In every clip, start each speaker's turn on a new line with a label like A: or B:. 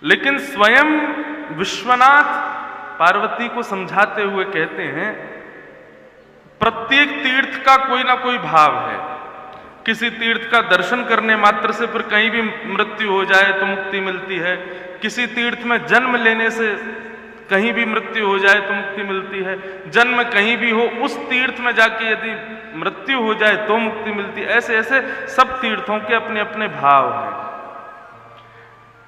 A: लेकिन स्वयं विश्वनाथ पार्वती को समझाते हुए कहते हैं, प्रत्येक तीर्थ का कोई ना कोई भाव है। किसी तीर्थ का दर्शन करने मात्र से फिर कहीं भी मृत्यु हो जाए तो मुक्ति मिलती है, किसी तीर्थ में जन्म लेने से कहीं भी मृत्यु हो जाए तो मुक्ति मिलती है, जन्म कहीं भी हो उस तीर्थ में जाके यदि मृत्यु हो जाए तो मुक्ति मिलती है। ऐसे ऐसे सब तीर्थों के अपने अपने भाव हैं।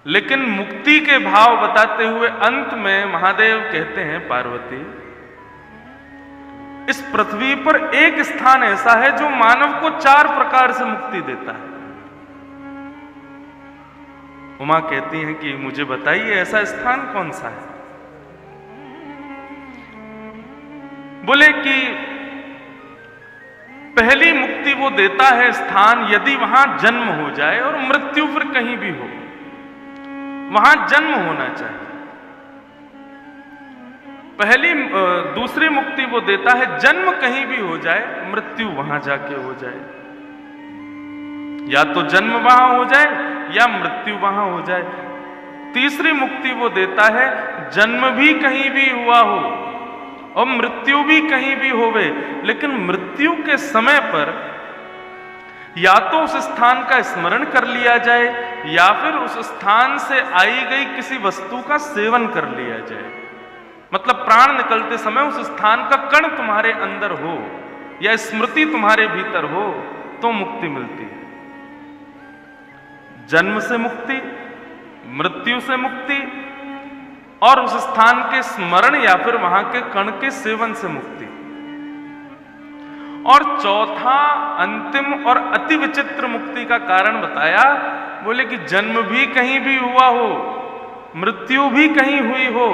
A: लेकिन मुक्ति के भाव बताते हुए अंत में महादेव कहते हैं, पार्वती, इस पृथ्वी पर एक स्थान ऐसा है जो मानव को 4 प्रकार से मुक्ति देता है। उमा कहती हैं कि मुझे बताइए ऐसा स्थान कौन सा है। बोले कि पहली मुक्ति वो देता है स्थान यदि वहां जन्म हो जाए और मृत्यु फिर कहीं भी हो, वहां जन्म होना चाहिए। दूसरी मुक्ति वो देता है जन्म कहीं भी हो जाए, मृत्यु वहां जाके हो जाए। या तो जन्म वहां हो जाए या मृत्यु वहां हो जाए। तीसरी मुक्ति वो देता है जन्म भी कहीं भी हुआ हो और मृत्यु भी कहीं भी होवे, लेकिन मृत्यु के समय पर या तो उस स्थान का स्मरण कर लिया जाए या फिर उस स्थान से आई गई किसी वस्तु का सेवन कर लिया जाए। मतलब प्राण निकलते समय उस स्थान का कण तुम्हारे अंदर हो या स्मृति तुम्हारे भीतर हो तो मुक्ति मिलती है। जन्म से मुक्ति, मृत्यु से मुक्ति और उस स्थान के स्मरण या फिर वहां के कण के सेवन से मुक्ति। और चौथा अंतिम और अति विचित्र मुक्ति का कारण बताया। बोले कि जन्म भी कहीं भी हुआ हो, मृत्यु भी कहीं हुई हो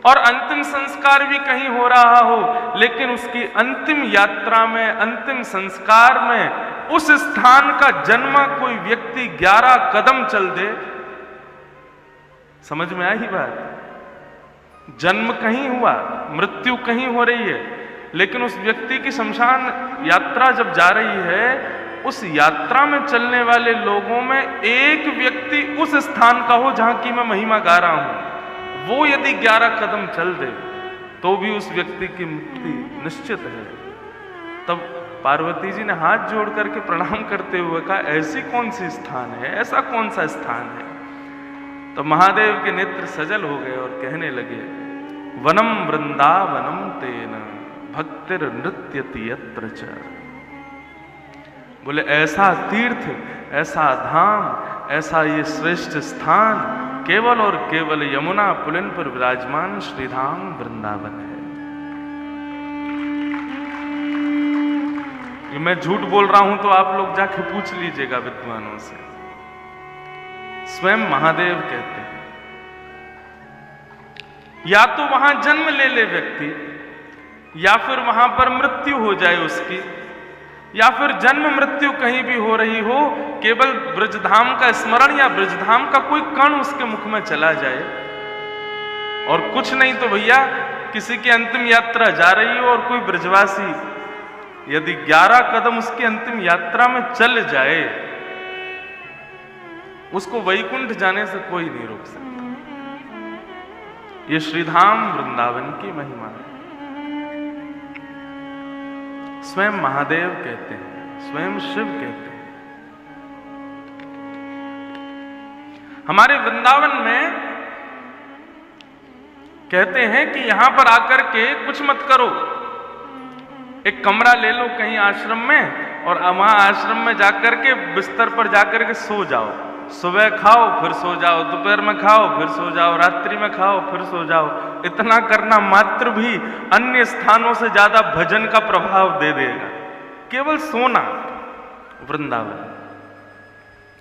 A: और अंतिम संस्कार भी कहीं हो रहा हो, लेकिन उसकी अंतिम यात्रा में, अंतिम संस्कार में उस स्थान का जन्मा कोई व्यक्ति 11 कदम चल दे। समझ में आई बात? जन्म कहीं हुआ, मृत्यु कहीं हो रही है, लेकिन उस व्यक्ति की शमशान यात्रा जब जा रही है, उस यात्रा में चलने वाले लोगों में एक व्यक्ति उस स्थान का हो जहां की मैं महिमा गा रहा हूं, वो यदि 11 कदम चल दे तो भी उस व्यक्ति की मुक्ति निश्चित है। तब पार्वती जी ने हाथ जोड़ करके प्रणाम करते हुए कहा, ऐसी कौन सी स्थान है, ऐसा कौन सा स्थान है? तो महादेव के नेत्र सजल हो गए और कहने लगे, वनम वृंदावनम तेन भक्तिर नृत्यति यत्र च। बोले ऐसा तीर्थ, ऐसा धाम, ऐसा ये श्रेष्ठ स्थान केवल और केवल यमुना पुलिन पर विराजमान श्रीधाम वृंदावन है। ये मैं झूठ बोल रहा हूं तो आप लोग जाके पूछ लीजिएगा विद्वानों से। स्वयं महादेव कहते हैं, या तो वहां जन्म ले ले व्यक्ति, या फिर वहां पर मृत्यु हो जाए उसकी, या फिर जन्म मृत्यु कहीं भी हो रही हो, केवल ब्रजधाम का स्मरण या ब्रजधाम का कोई कण उसके मुख में चला जाए, और कुछ नहीं तो भैया किसी की अंतिम यात्रा जा रही हो और कोई ब्रजवासी यदि 11 कदम उसकी अंतिम यात्रा में चल जाए, उसको वैकुंठ जाने से कोई नहीं रोक सकता। ये श्रीधाम वृंदावन की महिमा है। स्वयं महादेव कहते हैं, स्वयं शिव कहते हैं। हमारे वृंदावन में कहते हैं कि यहां पर आकर के कुछ मत करो, एक कमरा ले लो कहीं आश्रम में और वहां आश्रम में जाकर के बिस्तर पर जाकर के सो जाओ। सुबह खाओ फिर सो जाओ, दोपहर में खाओ फिर सो जाओ, रात्रि में खाओ फिर सो जाओ। इतना करना मात्र भी अन्य स्थानों से ज्यादा भजन का प्रभाव दे देगा। केवल सोना वृंदावन।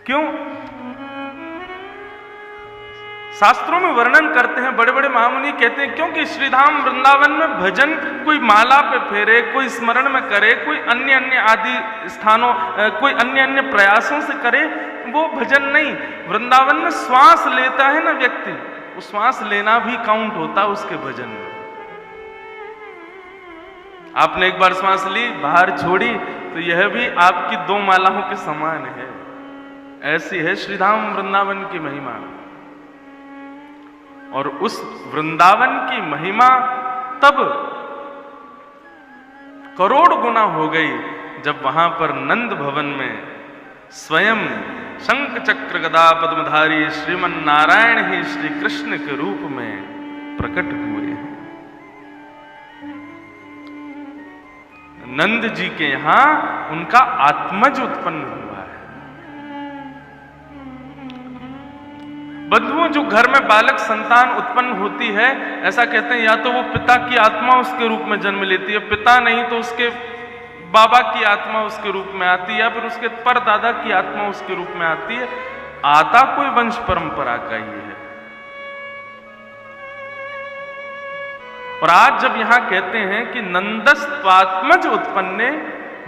A: क्यों? शास्त्रों में वर्णन करते हैं, बड़े बड़े महामुनि कहते हैं, क्योंकि श्रीधाम वृंदावन में भजन कोई माला पे फेरे, कोई स्मरण में करे, कोई अन्य अन्य आदि स्थानों, कोई अन्य अन्य प्रयासों से करे, वो भजन नहीं। वृंदावन में श्वास लेता है ना व्यक्ति, वो श्वास लेना भी काउंट होता है उसके भजन में। आपने एक बार श्वास ली, बाहर छोड़ी, तो यह भी आपकी 2 मालाओं के समान है। ऐसी है श्रीधाम वृंदावन की महिमा। और उस वृंदावन की महिमा तब करोड़ गुना हो गई जब वहां पर नंद भवन में स्वयं शंख चक्र गदा पद्मधारी श्रीमन नारायण ही श्री कृष्ण के रूप में प्रकट हुए हैं। नंद जी के यहां उनका आत्मज उत्पन्न हुआ है। बंधुओं, जो घर में बालक संतान उत्पन्न होती है, ऐसा कहते हैं या तो वो पिता की आत्मा उसके रूप में जन्म लेती है, पिता नहीं तो उसके बाबा की आत्मा उसके रूप में आती है, या फिर उसके परदादा की आत्मा उसके रूप में आती है। आता कोई वंश परंपरा का ही है। और आज जब यहां कहते हैं कि नंदस्त्वात्मज उत्पन्ने,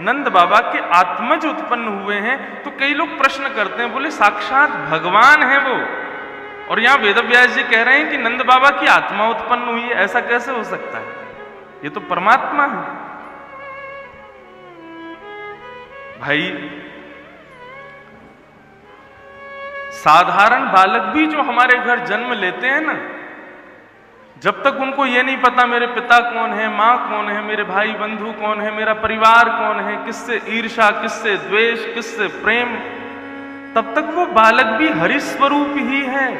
A: नंद बाबा के आत्मज उत्पन्न हुए हैं, तो कई लोग प्रश्न करते हैं, बोले साक्षात भगवान है वो, और यहां वेदव्यास जी कह रहे हैं कि नंद बाबा की आत्मा उत्पन्न हुई है, ऐसा कैसे हो सकता है? ये तो परमात्मा है। भाई, साधारण बालक भी जो हमारे घर जन्म लेते हैं ना, जब तक उनको ये नहीं पता मेरे पिता कौन है, मां कौन है, मेरे भाई बंधु कौन है, मेरा परिवार कौन है, किससे ईर्ष्या, किससे द्वेष, किससे प्रेम, तब तक वो बालक भी हरि स्वरूप ही है।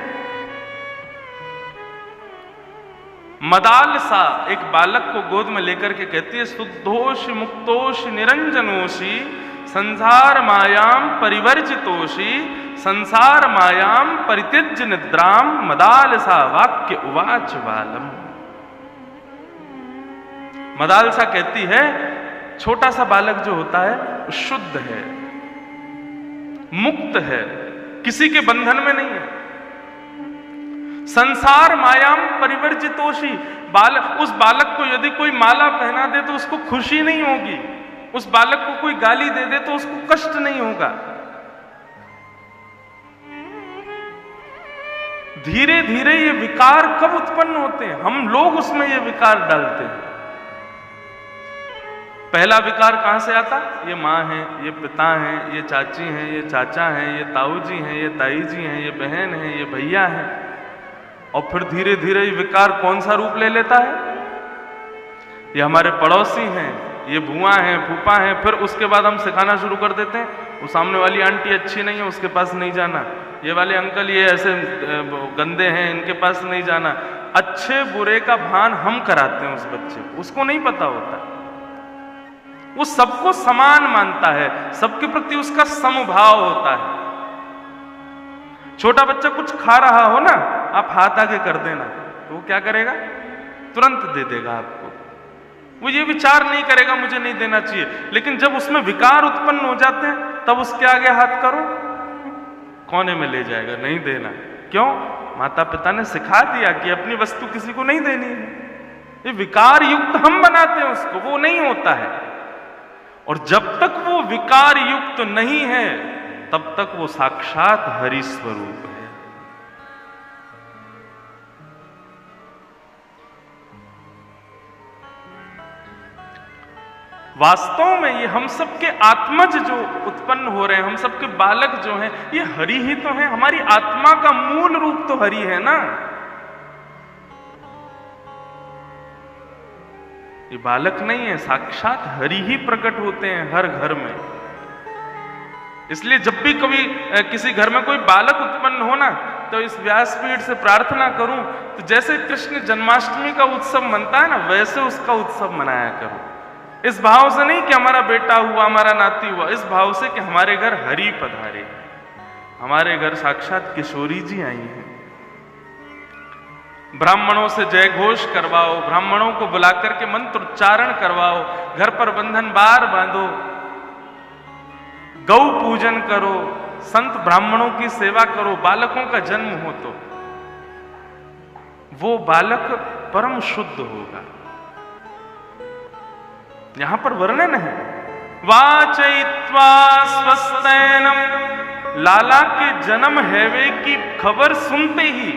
A: मदालसा एक बालक को गोद में लेकर के कहती है, शुद्धोष मुक्तोष निरंजनोषी संसार मायाम परिवर्जितोषी संसार मायाम परित्यज्य निद्राम मदालसा वाक्य उवाच बालम। मदालसा कहती है, छोटा सा बालक जो होता है शुद्ध है, मुक्त है, किसी के बंधन में नहीं है। संसार मायाम परिवर्जितोषी, बालक, उस बालक को यदि कोई माला पहना दे तो उसको खुशी नहीं होगी, उस बालक को कोई गाली दे दे तो उसको कष्ट नहीं होगा। धीरे धीरे ये विकार कब उत्पन्न होते हैं? हम लोग उसमें ये विकार डालते हैं। पहला विकार कहां से आता? ये माँ है, ये पिता है, ये चाची हैं, ये चाचा हैं, ये ताऊ जी हैं, ये ताई जी हैं, ये बहन है, ये भैया है। और फिर धीरे धीरे ये विकार कौन सा रूप ले लेता है? ये हमारे पड़ोसी हैं, ये बुआ हैं, फूफा हैं। फिर उसके बाद हम सिखाना शुरू कर देते हैं, वो सामने वाली आंटी अच्छी नहीं है, उसके पास नहीं जाना। ये वाले अंकल ये ऐसे गंदे हैं, इनके पास नहीं जाना। अच्छे बुरे का भान हम कराते हैं उस बच्चे को, उसको नहीं पता होता। वो सबको समान मानता है, सबके प्रति उसका समभाव होता है। छोटा बच्चा कुछ खा रहा हो ना, आप हाथ आगे कर देना तो वो क्या करेगा? तुरंत दे देगा आपको। वो ये विचार नहीं करेगा मुझे नहीं देना चाहिए। लेकिन जब उसमें विकार उत्पन्न हो जाते हैं तब उसके आगे हाथ करो, कोने में ले जाएगा, नहीं देना। क्यों? माता पिता ने सिखा दिया कि अपनी वस्तु किसी को नहीं देनी है। ये विकार युक्त हम बनाते हैं उसको, वो नहीं होता है। और जब तक वो विकार युक्त नहीं है तब तक वो साक्षात हरि स्वरूप है। वास्तव में ये हम सबके आत्मज जो उत्पन्न हो रहे हैं, हम सबके बालक जो हैं, ये हरि ही तो हैं। हमारी आत्मा का मूल रूप तो हरि है ना। ये बालक नहीं है, साक्षात हरि ही प्रकट होते हैं हर घर में। इसलिए जब भी कभी किसी घर में कोई बालक उत्पन्न हो ना, तो इस व्यासपीठ से प्रार्थना करूं तो जैसे कृष्ण जन्माष्टमी का उत्सव मनता है ना, वैसे उसका उत्सव मनाया करो। इस भाव से नहीं कि हमारा बेटा हुआ, हमारा नाती हुआ, इस भाव से कि हमारे घर हरि पधारे, हमारे घर साक्षात किशोरी जी आई हैं। ब्राह्मणों से जय घोष करवाओ, ब्राह्मणों को बुलाकर के मंत्र उच्चारण करवाओ, घर पर बंधन बार बांधो, गौ पूजन करो, संत ब्राह्मणों की सेवा करो। बालकों का जन्म हो तो वो बालक परम शुद्ध होगा। यहां पर वर्णन है, वाचयित्वा स्वस्तैनम, लाला के जन्म हैवे की खबर सुनते ही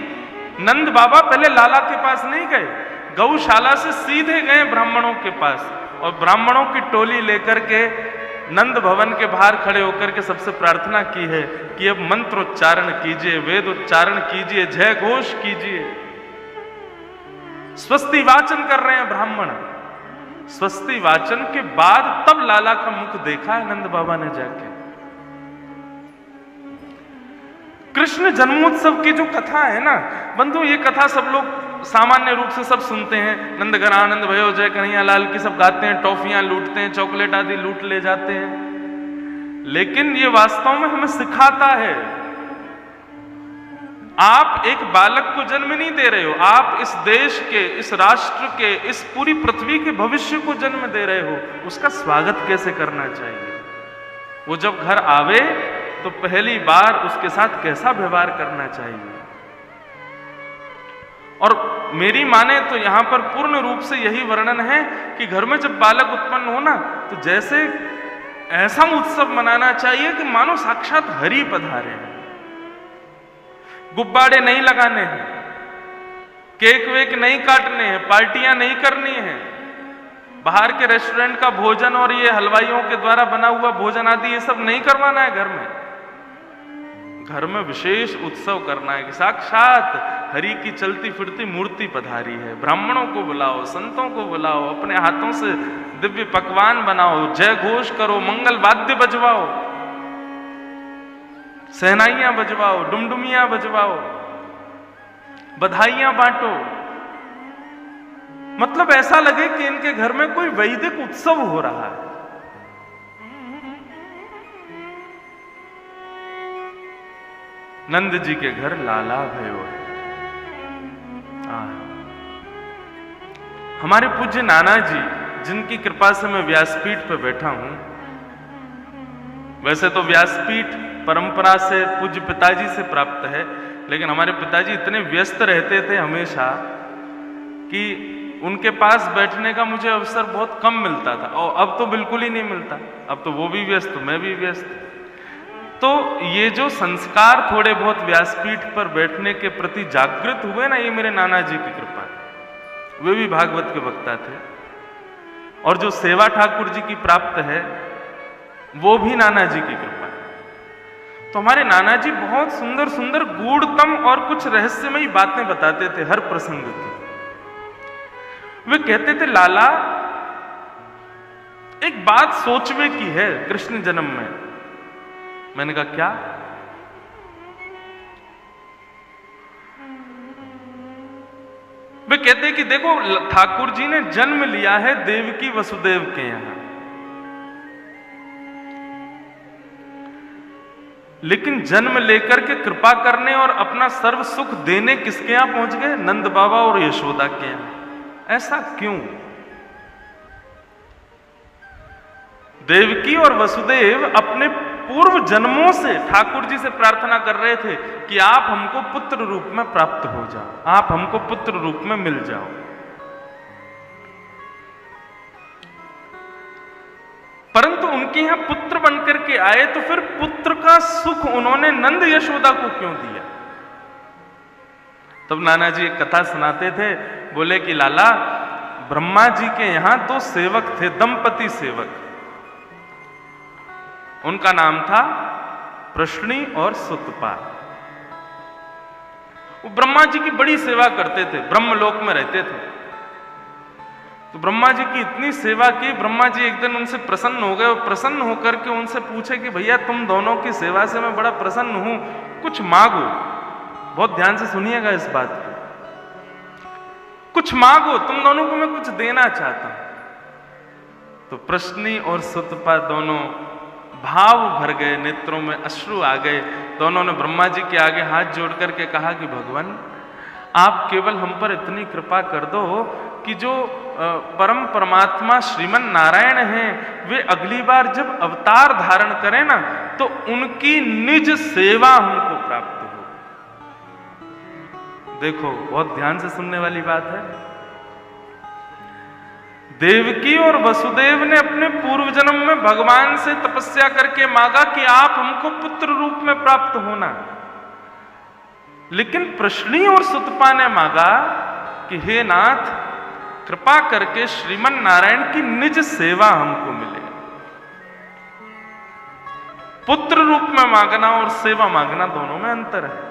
A: नंद बाबा पहले लाला के पास नहीं गए, गौशाला से सीधे गए ब्राह्मणों के पास, और ब्राह्मणों की टोली लेकर के नंद भवन के बाहर खड़े होकर के सबसे प्रार्थना की है कि अब मंत्रोच्चारण कीजिए, वेद उच्चारण कीजिए, जय घोष कीजिए। स्वस्ति वाचन कर रहे हैं ब्राह्मण। स्वस्ति वाचन के बाद तब लाला का मुख देखा है नंद बाबा ने जाके। कृष्ण जन्मोत्सव की जो कथा है ना बंधु, ये कथा सब लोग सामान्य रूप से सब सुनते हैं। नंद घर आनंद भयो जय कन्हैया लाल की सब गाते हैं, टॉफियां लूटते हैं, चॉकलेट आदि लूट ले जाते हैं। लेकिन ये वास्तव में हमें सिखाता है, आप एक बालक को जन्म नहीं दे रहे हो, आप इस देश के, इस राष्ट्र के, इस पूरी पृथ्वी के भविष्य को जन्म दे रहे हो। उसका स्वागत कैसे करना चाहिए, वो जब घर आवे तो पहली बार उसके साथ कैसा व्यवहार करना चाहिए। और मेरी माने तो यहां पर पूर्ण रूप से यही वर्णन है कि घर में जब बालक उत्पन्न हो ना तो जैसे ऐसा उत्सव मनाना चाहिए कि मानो साक्षात हरि पधारे हैं। गुब्बारे नहीं लगाने हैं, केक वेक नहीं काटने हैं, पार्टियां नहीं करनी है, बाहर के रेस्टोरेंट का भोजन और ये हलवाइयों के द्वारा बना हुआ भोजन आदि ये सब नहीं करवाना है। घर में विशेष उत्सव करना है कि साक्षात हरि की चलती फिरती मूर्ति पधारी है। ब्राह्मणों को बुलाओ, संतों को बुलाओ, अपने हाथों से दिव्य पकवान बनाओ, जय घोष करो, मंगल वाद्य बजवाओ, सहनाइयां बजवाओ, डुमडुमियां बजवाओ, बधाइयां बांटो। मतलब ऐसा लगे कि इनके घर में कोई वैदिक उत्सव हो रहा है। नंद जी के घर लाला भयो है। हमारे पूज्य नाना जी, जिनकी कृपा से मैं व्यासपीठ पर बैठा हूं। वैसे तो व्यासपीठ परंपरा से पूज्य पिताजी से प्राप्त है, लेकिन हमारे पिताजी इतने व्यस्त रहते थे हमेशा कि उनके पास बैठने का मुझे अवसर बहुत कम मिलता था, और अब तो बिल्कुल ही नहीं मिलता। अब तो वो भी व्यस्त, मैं भी व्यस्त। तो ये जो संस्कार थोड़े बहुत व्यासपीठ पर बैठने के प्रति जागृत हुए ना, ये मेरे नाना जी की कृपा है। वे भी भागवत के वक्ता थे, और जो सेवा ठाकुर जी की प्राप्त है वो भी नाना जी की कृपा है। तो हमारे नाना जी बहुत सुंदर सुंदर गूढ़तम और कुछ रहस्यमयी बातें बताते थे हर प्रसंग की। वे कहते थे, लाला एक बात सोचने की है कृष्ण जन्म में। मैंने कहा क्या? वे कहते कि देखो, ठाकुर जी ने जन्म लिया है देवकी वसुदेव के यहां, लेकिन जन्म लेकर के कृपा करने और अपना सर्व सुख देने किसके यहां पहुंच गए? नंद बाबा और यशोदा के यहां। ऐसा क्यों? देवकी और वसुदेव अपने पूर्व जन्मों से ठाकुर जी से प्रार्थना कर रहे थे कि आप हमको पुत्र रूप में प्राप्त हो जाओ, आप हमको पुत्र रूप में मिल जाओ। परंतु उनके यहां पुत्र बनकर के आए तो फिर पुत्र का सुख उन्होंने नंद यशोदा को क्यों दिया? तब नाना जी एक कथा सुनाते थे, बोले कि लाला, ब्रह्मा जी के यहां दो सेवक थे, दंपति सेवक। उनका नाम था प्रश्नी और सुतपा। वो ब्रह्मा जी की बड़ी सेवा करते थे, ब्रह्मलोक में रहते थे। तो ब्रह्मा जी की इतनी सेवा की, ब्रह्मा जी एक दिन उनसे प्रसन्न हो गए और प्रसन्न होकर के उनसे पूछे कि भैया, तुम दोनों की सेवा से मैं बड़ा प्रसन्न हूं, कुछ मांगो। बहुत ध्यान से सुनिएगा इस बात को। कुछ मांगो, तुम दोनों को मैं कुछ देना चाहता हूं। तो प्रश्नी और सुतपा दोनों भाव भर गए, नेत्रों में अश्रु आ गए। दोनों ने ब्रह्मा जी के आगे हाथ जोड़ करके कहा कि भगवान, आप केवल हम पर इतनी कृपा कर दो कि जो परम परमात्मा श्रीमन नारायण हैं, वे अगली बार जब अवतार धारण करें ना, तो उनकी निज सेवा हमको प्राप्त हो। देखो, बहुत ध्यान से सुनने वाली बात है। देवकी और वसुदेव ने अपने पूर्व जन्म में भगवान से तपस्या करके मांगा कि आप हमको पुत्र रूप में प्राप्त होना, लेकिन प्रश्नी और सुतपा ने मांगा कि हे नाथ, कृपा करके श्रीमन नारायण की निज सेवा हमको मिले। पुत्र रूप में मांगना और सेवा मांगना दोनों में अंतर है।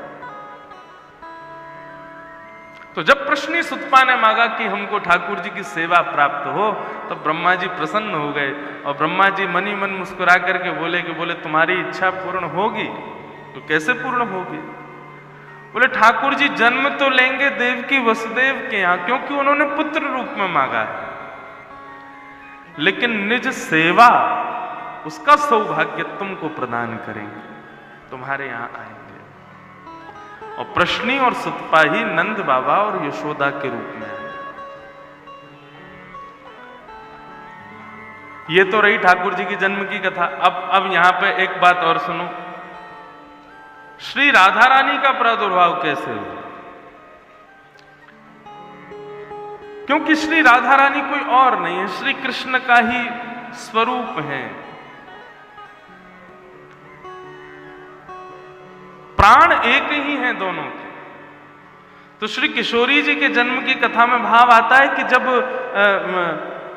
A: तो जब प्रश्नी सुतपा ने मांगा कि हमको ठाकुर जी की सेवा प्राप्त हो, तो ब्रह्मा जी प्रसन्न हो गए और ब्रह्मा जी मन ही मन मुस्कुरा करके बोले तुम्हारी इच्छा पूर्ण होगी। तो कैसे पूर्ण होगी? बोले ठाकुर जी जन्म तो लेंगे देवकी वसुदेव के यहां, क्योंकि उन्होंने पुत्र रूप में मांगा है, लेकिन निज सेवा उसका सौभाग्य तुमको प्रदान करेंगे, तुम्हारे यहां आएंगे। और प्रश्नी और सुतपा ही नंद बाबा और यशोदा के रूप में आए। ये तो रही ठाकुर जी की जन्म की कथा। अब यहां पे एक बात और सुनो, श्री राधा रानी का प्रादुर्भाव कैसे हुआ? क्योंकि श्री राधा रानी कोई और नहीं है, श्री कृष्ण का ही स्वरूप है। प्राण एक ही हैं दोनों के। तो श्री किशोरी जी के जन्म की कथा में भाव आता है कि जब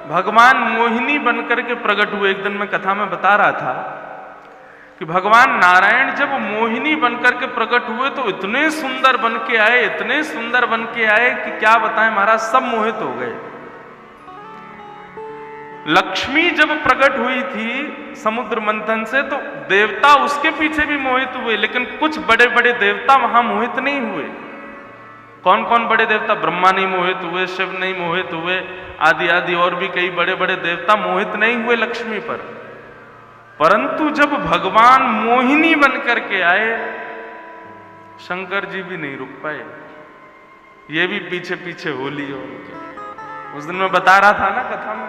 A: भगवान मोहिनी बनकर के प्रकट हुए, एक दिन मैं कथा में बता रहा था कि भगवान नारायण जब मोहिनी बनकर के प्रकट हुए तो इतने सुंदर बन के आए, इतने सुंदर बन के आए कि क्या बताएं महाराज, सब मोहित हो गए। लक्ष्मी जब प्रकट हुई थी समुद्र मंथन से तो देवता उसके पीछे भी मोहित हुए, लेकिन कुछ बड़े बड़े देवता वहां मोहित नहीं हुए। कौन कौन बड़े देवता? ब्रह्मा नहीं मोहित हुए, शिव नहीं मोहित हुए, आदि आदि और भी कई बड़े बड़े देवता मोहित नहीं हुए लक्ष्मी पर। परंतु जब भगवान मोहिनी बन करके आए, शंकर जी भी नहीं रुक पाए, ये भी पीछे पीछे होली। और उस दिन मैं बता रहा था ना कथा में,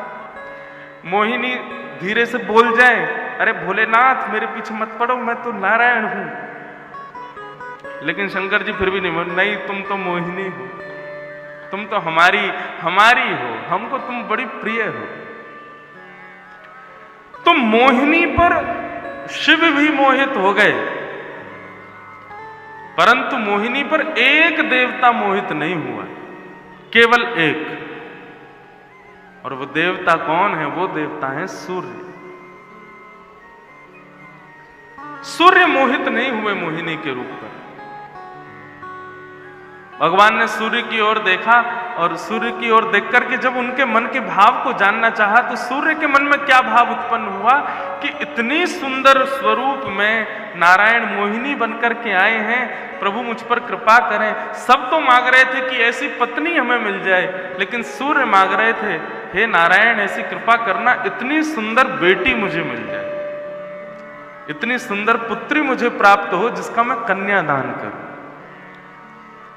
A: मोहिनी धीरे से बोल जाए, अरे भोलेनाथ मेरे पीछे मत पड़ो, मैं तो नारायण हूं। लेकिन शंकर जी फिर भी नहीं, तुम तो मोहिनी हो, तुम तो हमारी हो, हमको तुम बड़ी प्रिय हो। तो मोहिनी पर शिव भी मोहित हो गए, परंतु मोहिनी पर एक देवता मोहित नहीं हुआ, केवल एक। और वो देवता कौन है? वो देवता है सूर्य। सूर्य मोहित नहीं हुए मोहिनी के रूप पर। भगवान ने सूर्य की ओर देखा और सूर्य की ओर देख करके जब उनके मन के भाव को जानना चाहा तो सूर्य के मन में क्या भाव उत्पन्न हुआ कि इतनी सुंदर स्वरूप में नारायण मोहिनी बनकर के आए हैं, प्रभु मुझ पर कृपा करें। सब तो मांग रहे थे कि ऐसी पत्नी हमें मिल जाए, लेकिन सूर्य मांग रहे थे, हे नारायण ऐसी कृपा करना, इतनी सुंदर बेटी मुझे मिल जाए, इतनी सुंदर पुत्री मुझे प्राप्त हो जिसका मैं कन्यादान करूं।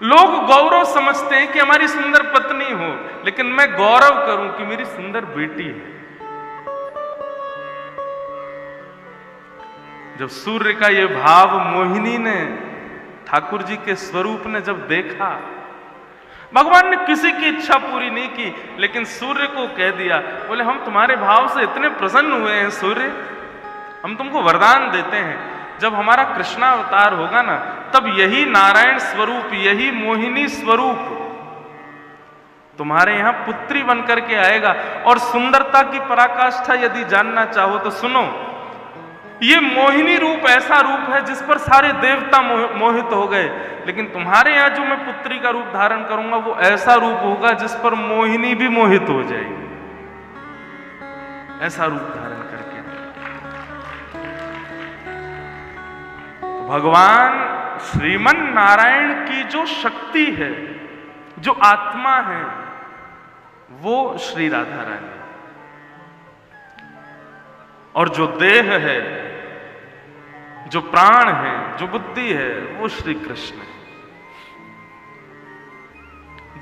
A: लोग गौरव समझते हैं कि हमारी सुंदर पत्नी हो, लेकिन मैं गौरव करूं कि मेरी सुंदर बेटी है। जब सूर्य का यह भाव मोहिनी ने, ठाकुर जी के स्वरूप ने जब देखा, भगवान ने किसी की इच्छा पूरी नहीं की, लेकिन सूर्य को कह दिया, बोले हम तुम्हारे भाव से इतने प्रसन्न हुए हैं सूर्य, हम तुमको वरदान देते हैं, जब हमारा कृष्णावतार होगा ना, तब यही नारायण स्वरूप, यही मोहिनी स्वरूप तुम्हारे यहां पुत्री बनकर के आएगा। और सुंदरता की पराकाष्ठा यदि जानना चाहो तो सुनो, ये मोहिनी रूप ऐसा रूप है जिस पर सारे देवता मोहित हो गए, लेकिन तुम्हारे यहां जो मैं पुत्री का रूप धारण करूंगा वो ऐसा रूप होगा जिस पर मोहिनी भी मोहित हो जाएगी, ऐसा रूप धारण करके। भगवान श्रीमन नारायण की जो शक्ति है, जो आत्मा है, वो श्री राधा रानी, और जो देह है, जो प्राण है, जो बुद्धि है, वो श्री कृष्ण है।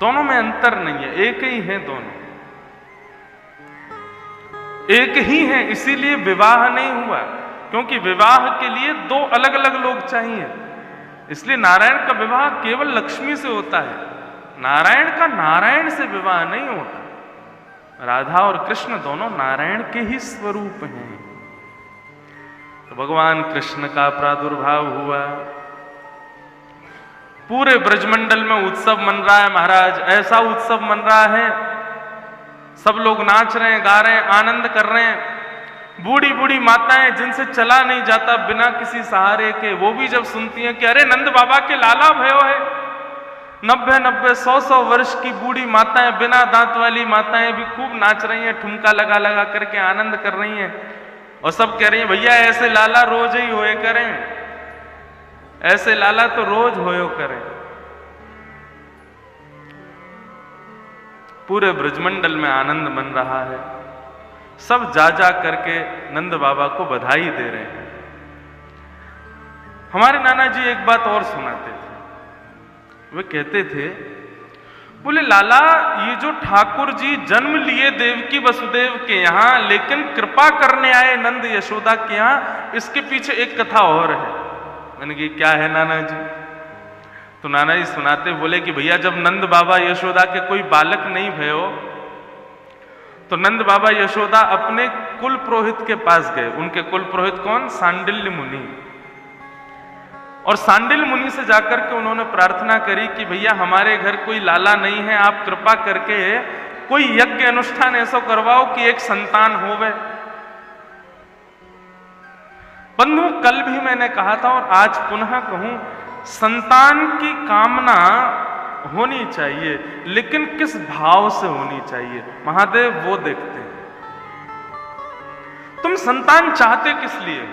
A: दोनों में अंतर नहीं है, एक ही है दोनों, एक ही है। इसीलिए विवाह नहीं हुआ, क्योंकि विवाह के लिए दो अलग अलग लोग चाहिए। इसलिए नारायण का विवाह केवल लक्ष्मी से होता है, नारायण का नारायण से विवाह नहीं होता। राधा और कृष्ण दोनों नारायण के ही स्वरूप हैं। तो भगवान कृष्ण का प्रादुर्भाव हुआ, पूरे ब्रजमंडल में उत्सव मन रहा है महाराज, ऐसा उत्सव मन रहा है, सब लोग नाच रहे हैं, गा रहे हैं, आनंद कर रहे हैं। बूढ़ी बूढ़ी माताएं जिनसे चला नहीं जाता बिना किसी सहारे के, वो भी जब सुनती हैं कि अरे नंद बाबा के लाला भयो है, 90-90, 100-100 वर्ष की बूढ़ी माताएं, बिना दांत वाली माताएं भी खूब नाच रही हैं, ठुमका लगा लगा करके आनंद कर रही हैं, और सब कह रही हैं भैया ऐसे लाला रोज ही होए करें, ऐसे लाला तो रोज होयो करें। पूरे ब्रजमंडल में आनंद मन रहा है, सब जा जा करके नंद बाबा को बधाई दे रहे हैं। हमारे नाना जी एक बात और सुनाते थे, वे कहते थे, बोले लाला ये जो ठाकुर जी जन्म लिए देवकी वसुदेव के यहाँ, लेकिन कृपा करने आए नंद यशोदा के यहाँ, इसके पीछे एक कथा और है। मैंने कहा क्या है नाना जी? तो नाना जी सुनाते, बोले कि भैया जब नंद बाबा यशोदा के कोई बालक नहीं भयो, तो नंद बाबा यशोदा अपने कुल पुरोहित के पास गए। उनके कुल पुरोहित कौन? सांडिल्य मुनि। और सांडिल्य मुनि से जाकर के उन्होंने प्रार्थना करी कि भैया हमारे घर कोई लाला नहीं है, आप कृपा करके कोई यज्ञ अनुष्ठान ऐसा करवाओ कि एक संतान होवे। बंधु कल भी मैंने कहा था और आज पुनः कहूं, संतान की कामना होनी चाहिए, लेकिन किस भाव से होनी चाहिए महादेव वो देखते हैं। तुम संतान चाहते किस लिए?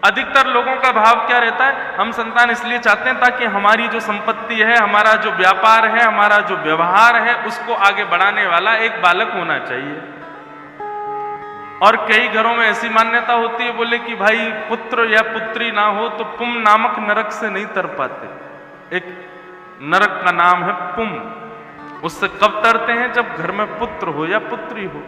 A: अधिकतर लोगों का भाव क्या रहता है? हम संतान इसलिए चाहते हैं ताकि हमारी जो संपत्ति है, हमारा जो व्यापार है, हमारा जो व्यवहार है, उसको आगे बढ़ाने वाला एक बालक होना चाहिए। और कई घरों में ऐसी मान्यता होती है, बोले कि भाई पुत्र या पुत्री ना हो तो पुम नामक नरक से नहीं तर पाते। एक नरक का नाम है पुम, उससे कब तरते हैं? जब घर में पुत्र हो या पुत्री हो।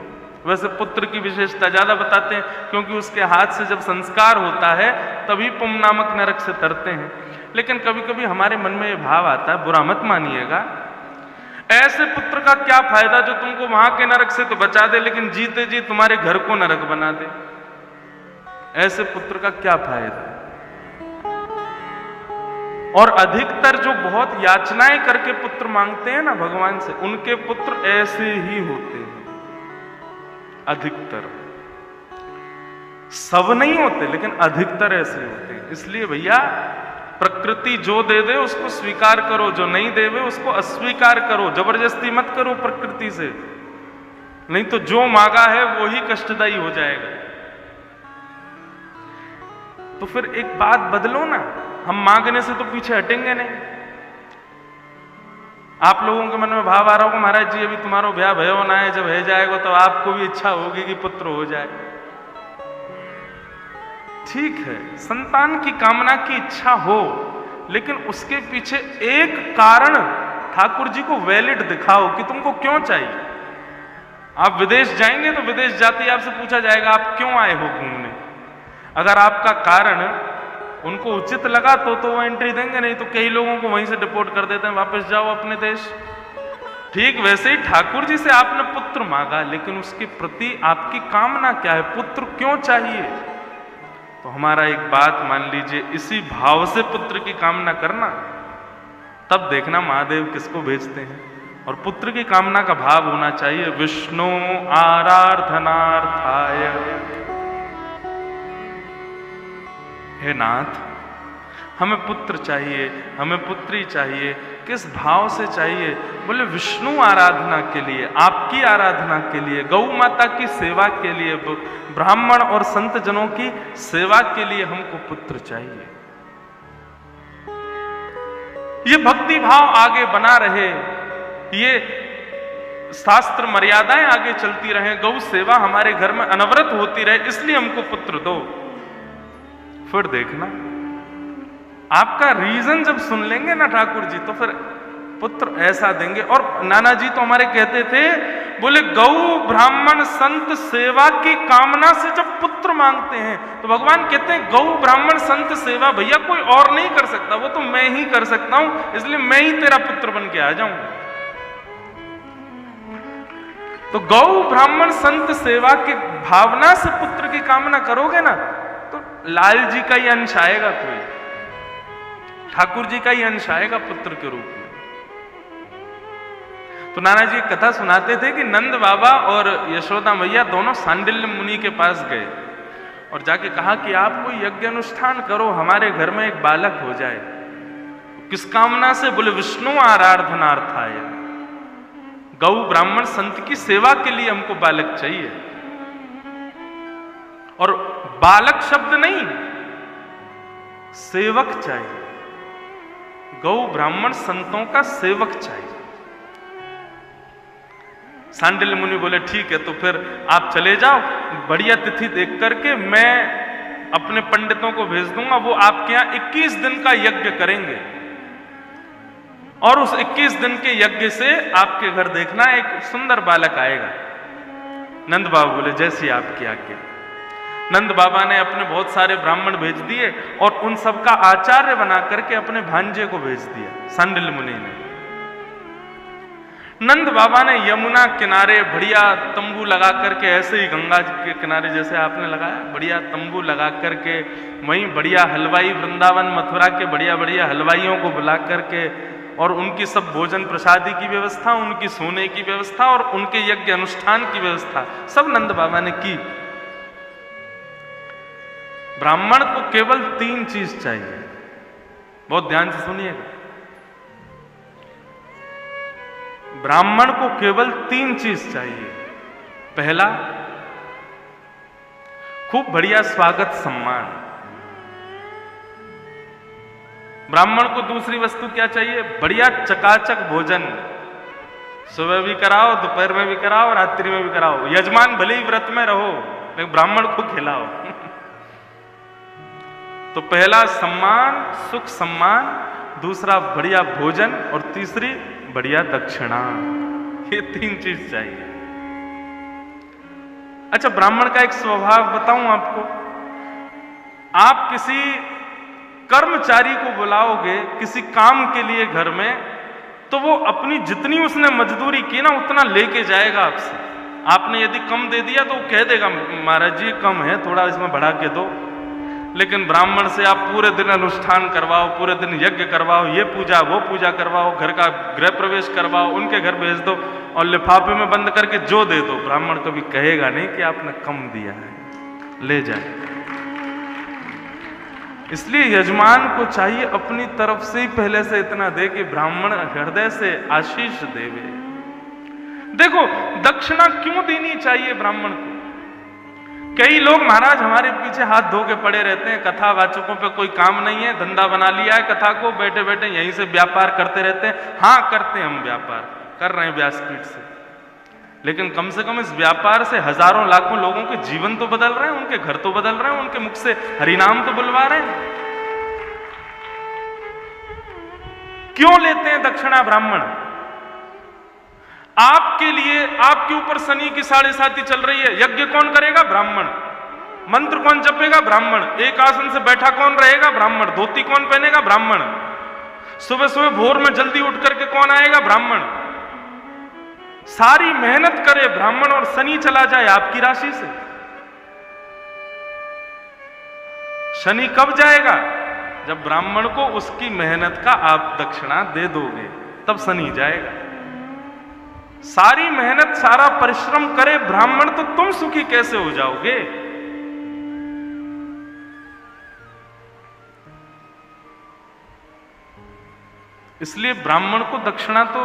A: वैसे पुत्र की विशेषता ज्यादा बताते हैं, क्योंकि उसके हाथ से जब संस्कार होता है तभी पुम नामक नरक से तरते हैं। लेकिन कभी कभी हमारे मन में यह भाव आता है, बुरा मत मानिएगा, ऐसे पुत्र का क्या फायदा जो तुमको वहां के नरक से तो बचा दे, लेकिन जीते जी तुम्हारे घर को नरक बना दे। ऐसे पुत्र का क्या फायदा? और अधिकतर जो बहुत याचनाएं करके पुत्र मांगते हैं ना भगवान से, उनके पुत्र ऐसे ही होते हैं। अधिकतर, सब नहीं होते लेकिन अधिकतर ऐसे होते हैं। इसलिए भैया प्रकृति जो दे दे उसको स्वीकार करो, जो नहीं देवे उसको अस्वीकार करो। जबरदस्ती मत करो प्रकृति से, नहीं तो जो मांगा है वो ही कष्टदायी हो जाएगा। तो फिर एक बात बदलो ना, हम मांगने से तो पीछे हटेंगे नहीं। आप लोगों के मन में भाव आ रहा होगा, महाराज जी अभी तुम्हारा ब्याह भयो ना है, जब है जाएगा तो आपको भी इच्छा होगी कि पुत्र हो जाए। ठीक है, संतान की कामना की इच्छा हो, लेकिन उसके पीछे एक कारण ठाकुर जी को वैलिड दिखाओ कि तुमको क्यों चाहिए। आप विदेश जाएंगे तो विदेश जाते ही आपसे पूछा जाएगा आप क्यों आए हो घूमने। अगर आपका कारण उनको उचित लगा तो वो एंट्री देंगे, नहीं तो कई लोगों को वहीं से डिपोर्ट कर देते हैं, वापस जाओ अपने देश। ठीक वैसे ही ठाकुर जी से आपने पुत्र मांगा, लेकिन उसके प्रति आपकी कामना क्या है? पुत्र क्यों चाहिए? तो हमारा एक बात मान लीजिए, इसी भाव से पुत्र की कामना करना, तब देखना महादेव किसको भेजते हैं। और पुत्र की कामना का भाव होना चाहिए विष्णु आराधनार्थाय। हे नाथ, हमें पुत्र चाहिए, हमें पुत्री चाहिए। किस भाव से चाहिए? बोले विष्णु आराधना के लिए, आपकी आराधना के लिए, गौ माता की सेवा के लिए, ब्राह्मण और संत जनों की सेवा के लिए हमको पुत्र चाहिए। ये भक्ति भाव आगे बना रहे, ये शास्त्र मर्यादाएं आगे चलती रहे, गौ सेवा हमारे घर में अनवरत होती रहे, इसलिए हमको पुत्र दो। फिर देखना आपका रीजन जब सुन लेंगे ना ठाकुर जी, तो फिर पुत्र ऐसा देंगे। और नाना जी तो हमारे कहते थे, बोले गौ ब्राह्मण संत सेवा की कामना से जब पुत्र मांगते हैं तो भगवान कहते हैं गौ ब्राह्मण संत सेवा भैया कोई और नहीं कर सकता, वो तो मैं ही कर सकता हूं, इसलिए मैं ही तेरा पुत्र बन के आ जाऊंगा। तो गौ ब्राह्मण संत सेवा की भावना से पुत्र की कामना करोगे ना, तो लाल जी का ही अंश आएगा, कोई ठाकुर जी का ही अंश आएगा पुत्र के रूप में। तो नाना जी कथा सुनाते थे कि नंद बाबा और यशोदा मैया दोनों सांडिल्य मुनि के पास गए और जाके कहा कि आप कोई यज्ञ अनुष्ठान करो, हमारे घर में एक बालक हो जाए। तो किस कामना से? बोले विष्णु आराधनार्थाय। गौ ब्राह्मण संत की सेवा के लिए हमको बालक चाहिए। और बालक शब्द नहीं, सेवक चाहिए। गौ ब्राह्मण संतों का सेवक चाहिए। सांडिल्य मुनि बोले ठीक है, तो फिर आप चले जाओ, बढ़िया तिथि देख करके मैं अपने पंडितों को भेज दूंगा, वो आपके यहां 21 दिन का यज्ञ करेंगे और उस 21 दिन के यज्ञ से आपके घर देखना एक सुंदर बालक आएगा। नंद बाबा बोले जैसी आपकी आज्ञा। नंद बाबा ने अपने बहुत सारे ब्राह्मण भेज दिए और उन सबका आचार्य बना करके अपने भांजे को भेज दिया सांडिल्य मुनि ने। नंद बाबा ने यमुना किनारे बढ़िया तंबू लगा करके, ऐसे ही गंगा के किनारे जैसे आपने लगाया, बढ़िया तंबू लगा करके वहीं बढ़िया हलवाई, वृंदावन मथुरा के बढ़िया बढ़िया हलवाइयों को बुला करके और उनकी सब भोजन प्रसादी की व्यवस्था, उनकी सोने की व्यवस्था और उनके यज्ञ अनुष्ठान की व्यवस्था सब नंद बाबा ने की। ब्राह्मण को केवल 3 चीज चाहिए, बहुत ध्यान से सुनिएगा। ब्राह्मण को केवल 3 चीज चाहिए। पहला, खूब बढ़िया स्वागत सम्मान। ब्राह्मण को दूसरी वस्तु क्या चाहिए? बढ़िया चकाचक भोजन, सुबह भी कराओ, दोपहर में भी कराओ, रात्रि में भी कराओ। यजमान भले ही व्रत में रहो लेकिन ब्राह्मण को खिलाओ। तो पहला सम्मान, सुख सम्मान, दूसरा बढ़िया भोजन और तीसरी बढ़िया दक्षिणा। ये 3 चीज चाहिए। अच्छा, ब्राह्मण का एक स्वभाव बताऊं आपको। आप किसी कर्मचारी को बुलाओगे किसी काम के लिए घर में, तो वो अपनी जितनी उसने मजदूरी की ना उतना लेके जाएगा आपसे। आपने यदि कम दे दिया तो वो कह देगा महाराज जी कम है, थोड़ा इसमें बढ़ा के दो। लेकिन ब्राह्मण से आप पूरे दिन अनुष्ठान करवाओ, पूरे दिन यज्ञ करवाओ, ये पूजा वो पूजा करवाओ, घर का गृह प्रवेश करवाओ, उनके घर भेज दो और लिफाफे में बंद करके जो दे दो, ब्राह्मण कभी कहेगा नहीं कि आपने कम दिया है, ले जाए। इसलिए यजमान को चाहिए अपनी तरफ से ही पहले से इतना दे कि ब्राह्मण हृदय से आशीष देवे। देखो, दक्षिणा क्यों देनी चाहिए ब्राह्मण को? कई लोग महाराज हमारे पीछे हाथ धो के पड़े रहते हैं, कथावाचकों पे कोई काम नहीं है, धंधा बना लिया है कथा को, बैठे बैठे यहीं से व्यापार करते रहते हैं। हाँ करते हैं, हम व्यापार कर रहे हैं व्यासपीठ से, लेकिन कम से कम इस व्यापार से हजारों लाखों लोगों के जीवन तो बदल रहे हैं, उनके घर तो बदल रहे हैं, उनके मुख से हरिनाम तो बुलवा रहे हैं। क्यों लेते हैं दक्षिणा ब्राह्मण? आपके लिए, आपके ऊपर शनि की 7.5 चल रही है, यज्ञ कौन करेगा? ब्राह्मण। मंत्र कौन जपेगा? ब्राह्मण। एक आसन से बैठा कौन रहेगा? ब्राह्मण। धोती कौन पहनेगा? ब्राह्मण। सुबह सुबह भोर में जल्दी उठ करके कौन आएगा? ब्राह्मण। सारी मेहनत करे ब्राह्मण और शनि चला जाए आपकी राशि से। शनि कब जाएगा? जब ब्राह्मण को उसकी मेहनत का आप दक्षिणा दे दोगे, तब शनि जाएगा। सारी मेहनत, सारा परिश्रम करे ब्राह्मण, तो तुम सुखी कैसे हो जाओगे? इसलिए ब्राह्मण को दक्षिणा तो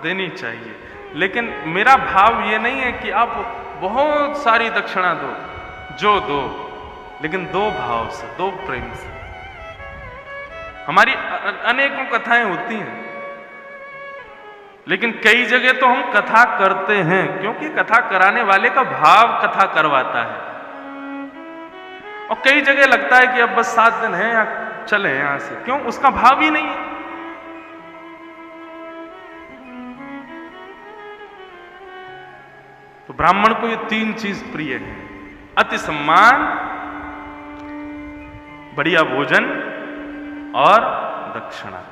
A: देनी चाहिए, लेकिन मेरा भाव ये नहीं है कि आप बहुत सारी दक्षिणा दो, जो दो, लेकिन 2 भाव से, 2 प्रेम से। हमारी अनेकों कथाएं होती हैं, लेकिन कई जगह तो हम कथा करते हैं क्योंकि कथा कराने वाले का भाव कथा करवाता है, और कई जगह लगता है कि अब बस 7 दिन है या चले यहां से, क्यों? उसका भाव ही नहीं है। तो ब्राह्मण को ये 3 चीज प्रिय है: अति सम्मान, बढ़िया भोजन और दक्षिणा।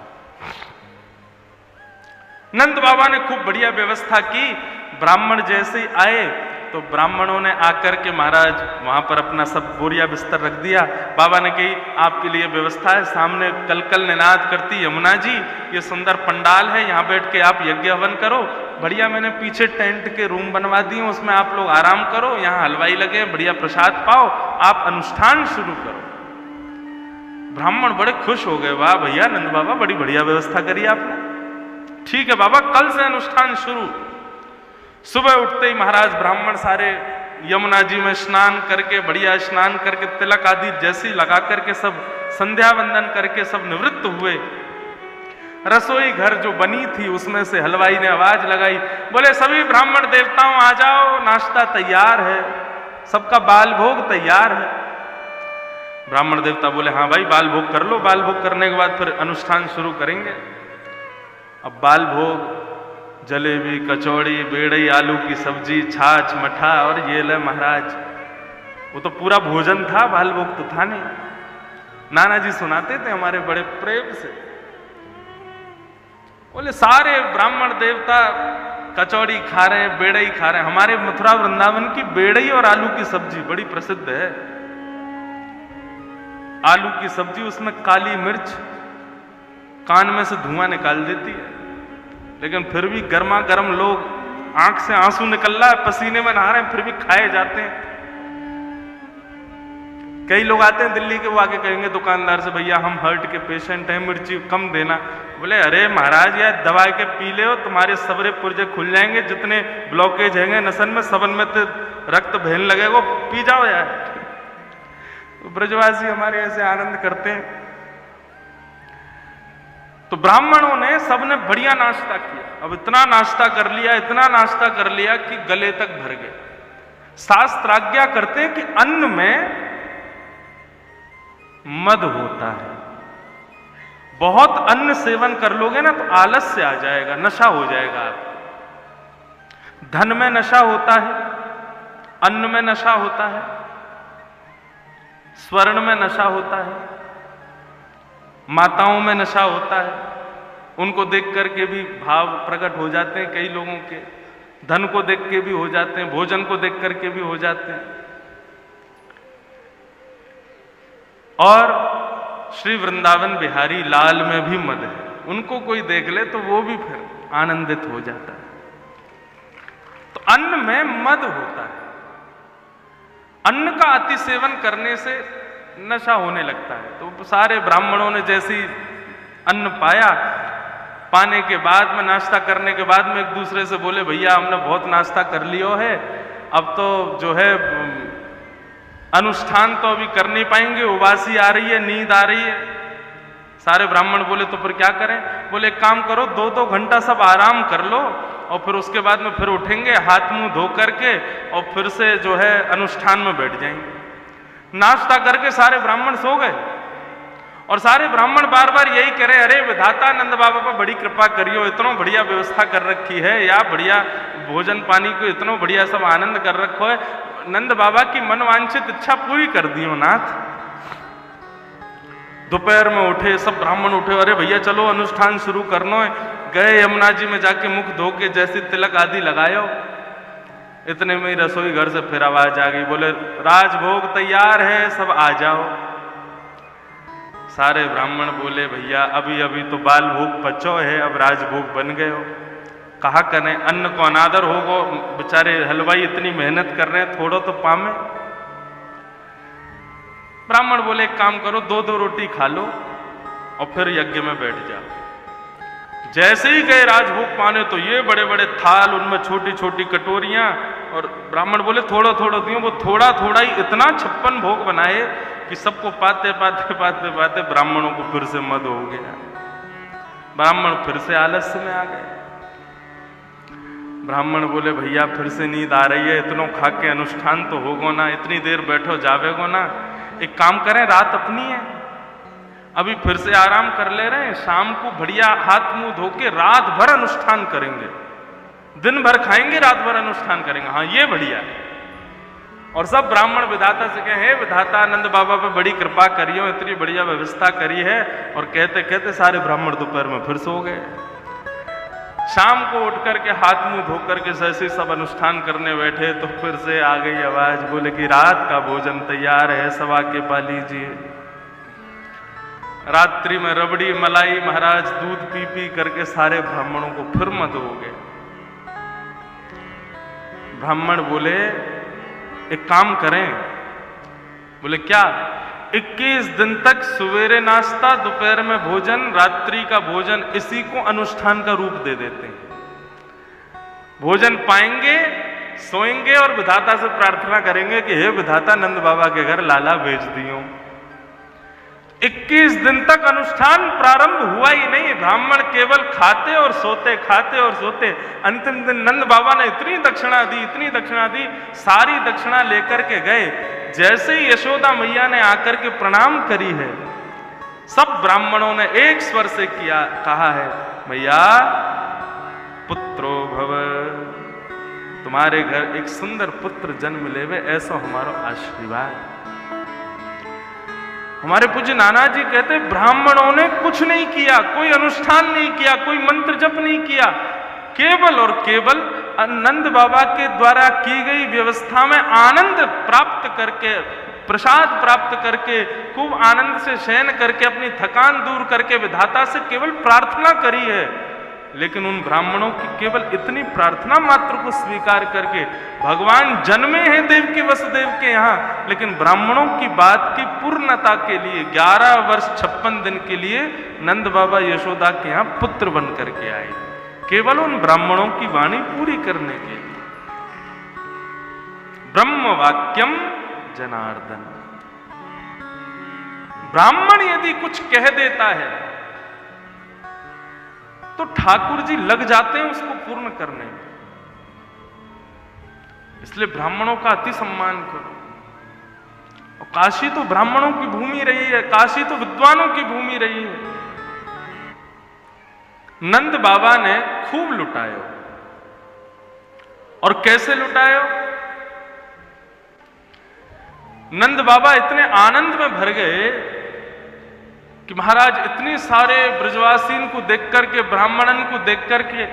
A: नंद बाबा ने खूब बढ़िया व्यवस्था की। ब्राह्मण जैसे ही आए तो ब्राह्मणों ने आकर के महाराज वहां पर अपना सब बोरिया बिस्तर रख दिया। बाबा ने कही आपके लिए व्यवस्था है, सामने कलकल निनाद करती यमुना जी, ये सुंदर पंडाल है, यहाँ बैठ के आप यज्ञ हवन करो। बढ़िया मैंने पीछे टेंट के रूम बनवा दिए, उसमें आप लोग आराम करो, यहाँ हलवाई लगे, बढ़िया प्रसाद पाओ, आप अनुष्ठान शुरू करो। ब्राह्मण बड़े खुश हो गए, वाह भैया नंद बाबा बड़ी बढ़िया व्यवस्था करी आपने। ठीक है बाबा, कल से अनुष्ठान शुरू। सुबह उठते ही महाराज ब्राह्मण सारे यमुना जी में स्नान करके, बढ़िया स्नान करके, तिलक आदि जैसी लगा करके सब संध्या वंदन करके सब निवृत्त हुए। रसोई घर जो बनी थी उसमें से हलवाई ने आवाज लगाई, बोले सभी ब्राह्मण देवताओं आ जाओ, नाश्ता तैयार है, सबका बाल भोग तैयार है। ब्राह्मण देवता बोले हाँ भाई बाल भोग कर लो, बाल भोग करने के बाद फिर अनुष्ठान शुरू करेंगे। अब बाल भोग जलेबी, कचौड़ी, बेड़ई, आलू की सब्जी, छाछ, मठा और ये ले महाराज, वो तो पूरा भोजन था, बाल भोग तो था नहीं। नाना जी सुनाते थे हमारे बड़े प्रेम से, बोले सारे ब्राह्मण देवता कचौड़ी खा रहे हैं, बेड़ई खा रहे हैं। हमारे मथुरा वृंदावन की बेड़ई और आलू की सब्जी बड़ी प्रसिद्ध है। आलू की सब्जी, उसमें काली मिर्च कान में से धुआं निकाल देती है, लेकिन फिर भी गर्मा गर्म लोग, आंख से आंसू निकल रहा है, पसीने में नहा रहे हैं, फिर भी खाए जाते हैं। कई लोग आते हैं दिल्ली के, वो आके कहेंगे दुकानदार से भैया हम हार्ट के पेशेंट हैं, मिर्ची कम देना। बोले अरे महाराज यार दवा के पी ले हो, तुम्हारे सबरे पुर्जे खुल जाएंगे, जितने ब्लॉकेज हैंगे नसन में सबन में तो रक्त बहने लगेगा, पी जाओ यार। तो ब्रजवासी हमारे ऐसे आनंद करते हैं। तो ब्राह्मणों ने सबने बढ़िया नाश्ता किया। अब इतना नाश्ता कर लिया, इतना नाश्ता कर लिया कि गले तक भर गए। शास्त्र आज्ञा करते हैं कि अन्न में मद होता है, बहुत अन्न सेवन कर लोगे ना तो आलस्य आ जाएगा, नशा हो जाएगा आपको। धन में नशा होता है, अन्न में नशा होता है, स्वर्ण में नशा होता है, माताओं में नशा होता है, उनको देख करके भी भाव प्रकट हो जाते हैं कई लोगों के, धन को देख के भी हो जाते हैं, भोजन को देख करके भी हो जाते हैं। और श्री वृंदावन बिहारी लाल में भी मद है, उनको कोई देख ले तो वो भी फिर आनंदित हो जाता है। तो अन्न में मद होता है, अन्न का अति सेवन करने से नशा होने लगता है। तो सारे ब्राह्मणों ने जैसी अन्न पाया, पाने के बाद में, नाश्ता करने के बाद में एक दूसरे से बोले भैया हमने बहुत नाश्ता कर लियो है, अब तो जो है अनुष्ठान तो अभी कर नहीं पाएंगे, उबासी आ रही है, नींद आ रही है। सारे ब्राह्मण बोले तो फिर क्या करें? बोले एक काम करो, 2-2 घंटा सब आराम कर लो और फिर उसके बाद में फिर उठेंगे हाथ मुंह धो करके और फिर से जो है अनुष्ठान में बैठ जाएंगे। नाश्ता करके सारे ब्राह्मण सो गए और सारे ब्राह्मण बार बार यही कह रहे, अरे विधाता नंद बाबा पर बड़ी कृपा करियो, इतना बढ़िया व्यवस्था कर रखी है, या बढ़िया भोजन पानी को इतना बढ़िया सब आनंद कर रखो है, नंद बाबा की मनवांछित इच्छा पूरी कर दियो नाथ। दोपहर में उठे, सब ब्राह्मण उठे, अरे भैया चलो अनुष्ठान शुरू करना है। गए यमुना जी में जाके मुख धो के जैसे तिलक आदि लगायो, इतने में ही रसोई घर से फिर आवाज आ गई, बोले राजभोग तैयार है, सब आ जाओ। सारे ब्राह्मण बोले भैया अभी अभी तो बाल भोग पचो है, अब राजभोग बन गए हो, कहा करें, अन्न को अनादर होगो, बेचारे हलवाई इतनी मेहनत कर रहे हैं, थोड़ा तो पामे। ब्राह्मण बोले एक काम करो, 2-2 रोटी खा लो और फिर यज्ञ में बैठ जाओ। जैसे ही गए राजभोग पाने तो ये बड़े बड़े थाल, उनमें छोटी छोटी कटोरियां, और ब्राह्मण बोले थोड़ा थोड़ा दियो। वो थोड़ा थोड़ा ही इतना 56 भोग बनाए कि सबको पाते पाते पाते पाते ब्राह्मणों को फिर से मद हो गया। ब्राह्मण फिर से आलस्य में आ गए। ब्राह्मण बोले भैया फिर से नींद आ रही है, इतनों खा के अनुष्ठान तो होगो ना, इतनी देर बैठो जावेगो ना, एक काम करें, रात अपनी है, अभी फिर से आराम कर ले रहे हैं, शाम को बढ़िया हाथ मुंह धो के रात भर अनुष्ठान करेंगे, दिन भर खाएंगे, रात भर अनुष्ठान करेंगे। हाँ ये बढ़िया है। और सब ब्राह्मण विधाता से कहे, हे विधाता आनंद बाबा पे बड़ी कृपा करियो, इतनी बढ़िया व्यवस्था करी है। और कहते कहते सारे ब्राह्मण दोपहर में फिर सो गए। शाम को उठ करके हाथ मुंह धो करके जैसे सब अनुष्ठान करने बैठे तो फिर से आ गई आवाज, बोले कि रात का भोजन तैयार है, सब आके पा लीजिए। रात्रि में रबड़ी मलाई महाराज दूध पी पी करके सारे ब्राह्मणों को फिर मद हो गए। ब्राह्मण बोले एक काम करें। बोले क्या? 21 दिन तक सवेरे नाश्ता, दोपहर में भोजन, रात्रि का भोजन, इसी को अनुष्ठान का रूप दे देते हैं। भोजन पाएंगे, सोएंगे और विधाता से प्रार्थना करेंगे कि हे विधाता, नंद बाबा के घर लाला भेज दियो। 21 दिन तक अनुष्ठान प्रारंभ हुआ ही नहीं, ब्राह्मण केवल खाते और सोते, खाते और सोते। अंतिम दिन नंद बाबा ने इतनी दक्षिणा दी, इतनी दक्षिणा दी, सारी दक्षिणा लेकर के गए। जैसे ही यशोदा मैया ने आकर के प्रणाम करी है, सब ब्राह्मणों ने एक स्वर से कहा है, मैया पुत्रो भव, तुम्हारे घर एक सुंदर पुत्र जन्म लेवे, ऐसा हमारा आशीर्वाद। हमारे पूज्य नाना जी कहते, ब्राह्मणों ने कुछ नहीं किया, कोई अनुष्ठान नहीं किया, कोई मंत्र जप नहीं किया, केवल और केवल नंद बाबा के द्वारा की गई व्यवस्था में आनंद प्राप्त करके, प्रसाद प्राप्त करके, खूब आनंद से शयन करके, अपनी थकान दूर करके विधाता से केवल प्रार्थना करी है। लेकिन उन ब्राह्मणों की केवल इतनी प्रार्थना मात्र को स्वीकार करके, भगवान जन्मे हैं देवकी वसुदेव के यहाँ, लेकिन ब्राह्मणों की बात की पूर्णता के लिए 11 वर्ष 56 दिन के लिए नंद बाबा यशोदा के यहाँ पुत्र बन करके आए, केवल उन ब्राह्मणों की वाणी पूरी करने के लिए। ब्रह्म वाक्यम जनार्दन, ब्राह्मण यदि कुछ कह देता है तो ठाकुर जी लग जाते हैं उसको पूर्ण करने में। इसलिए ब्राह्मणों का अति सम्मान करो। और काशी तो ब्राह्मणों की भूमि रही है, काशी तो विद्वानों की भूमि रही है। नंद बाबा ने खूब लुटायो, और कैसे लुटायो? नंद बाबा इतने आनंद में भर गए कि महाराज इतने सारे ब्रजवासीन को देख करके, ब्राह्मणन को देख करके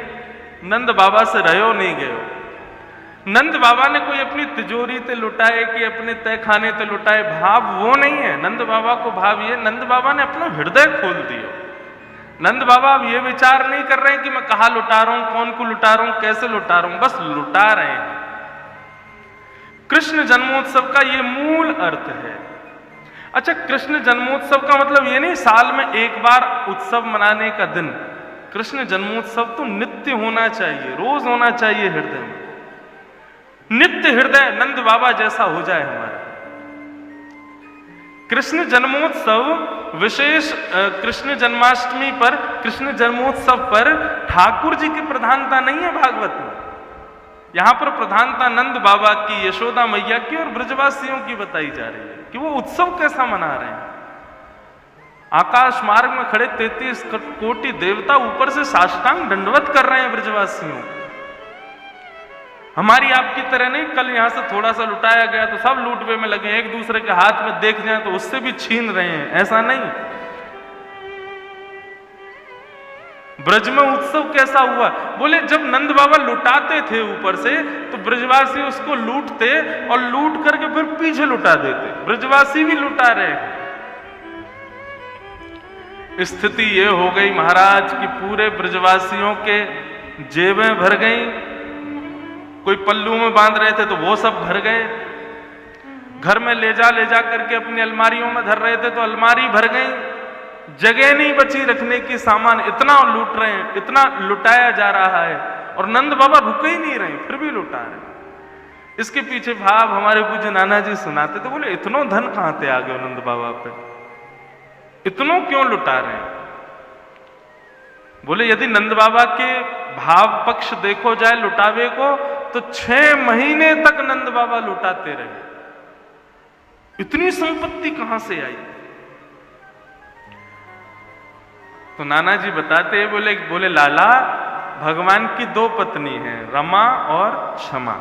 A: नंद बाबा से रहो नहीं गए। नंद बाबा ने कोई अपनी तिजोरी ते लुटाए कि अपने तय खाने ते लुटाए, भाव वो नहीं है। नंद बाबा को भाव ये, नंद बाबा ने अपना हृदय खोल दिया। नंद बाबा अब ये विचार नहीं कर रहे हैं कि मैं कहाँ लुटा रहा हूं, कौन को लुटा रहा हूं, कैसे लुटा रहा हूं, बस लुटा रहे हैं। कृष्ण जन्मोत्सव का ये मूल अर्थ है। अच्छा, कृष्ण जन्मोत्सव का मतलब ये नहीं साल में एक बार उत्सव मनाने का दिन। कृष्ण जन्मोत्सव तो नित्य होना चाहिए, रोज होना चाहिए हृदय में। नित्य हृदय नंद बाबा जैसा हो जाए हमारा। कृष्ण जन्मोत्सव विशेष, कृष्ण जन्माष्टमी पर, कृष्ण जन्मोत्सव पर ठाकुर जी की प्रधानता नहीं है भागवत में। यहां पर प्रधानता नंद बाबा की, यशोदा मैया की और ब्रजवासियों की बताई जा रही है कि वो उत्सव कैसा मना रहे हैं। आकाश मार्ग में खड़े 33 कोटि देवता ऊपर से साष्टांग दंडवत कर रहे हैं ब्रजवासियों। हमारी आपकी तरह नहीं, कल यहां से थोड़ा सा लुटाया गया तो सब लूटवे में लगे, एक दूसरे के हाथ में देख जाए तो उससे भी छीन रहे हैं, ऐसा नहीं। ब्रज में उत्सव कैसा हुआ? बोले जब नंद बाबा लुटाते थे ऊपर से तो ब्रजवासी उसको लूटते और लूट करके फिर पीछे लुटा देते। ब्रजवासी भी लुटा रहे हैं। स्थिति ये हो गई महाराज कि पूरे ब्रजवासियों के जेबें भर गई। कोई पल्लू में बांध रहे थे तो वो सब भर गए। घर में ले जा करके अपनी अलमारियों में धर रहे थे तो अलमारी भर गई। जगह नहीं बची रखने की, सामान इतना लूट रहे हैं, इतना लुटाया जा रहा है और नंद बाबा रुके ही नहीं रहे, फिर भी लुटा रहे। इसके पीछे भाव हमारे पूज्य नाना जी सुनाते थे, बोले इतनो धन कहां से आ गए नंद बाबा पे, इतनो क्यों लुटा रहे हैं? बोले यदि नंद बाबा के भाव पक्ष देखो जाए लुटावे को तो 6 महीने तक नंद बाबा लुटाते रहे। इतनी संपत्ति कहां से आई? तो नाना जी बताते हैं, बोले लाला, भगवान की 2 पत्नी हैं, रमा और क्षमा।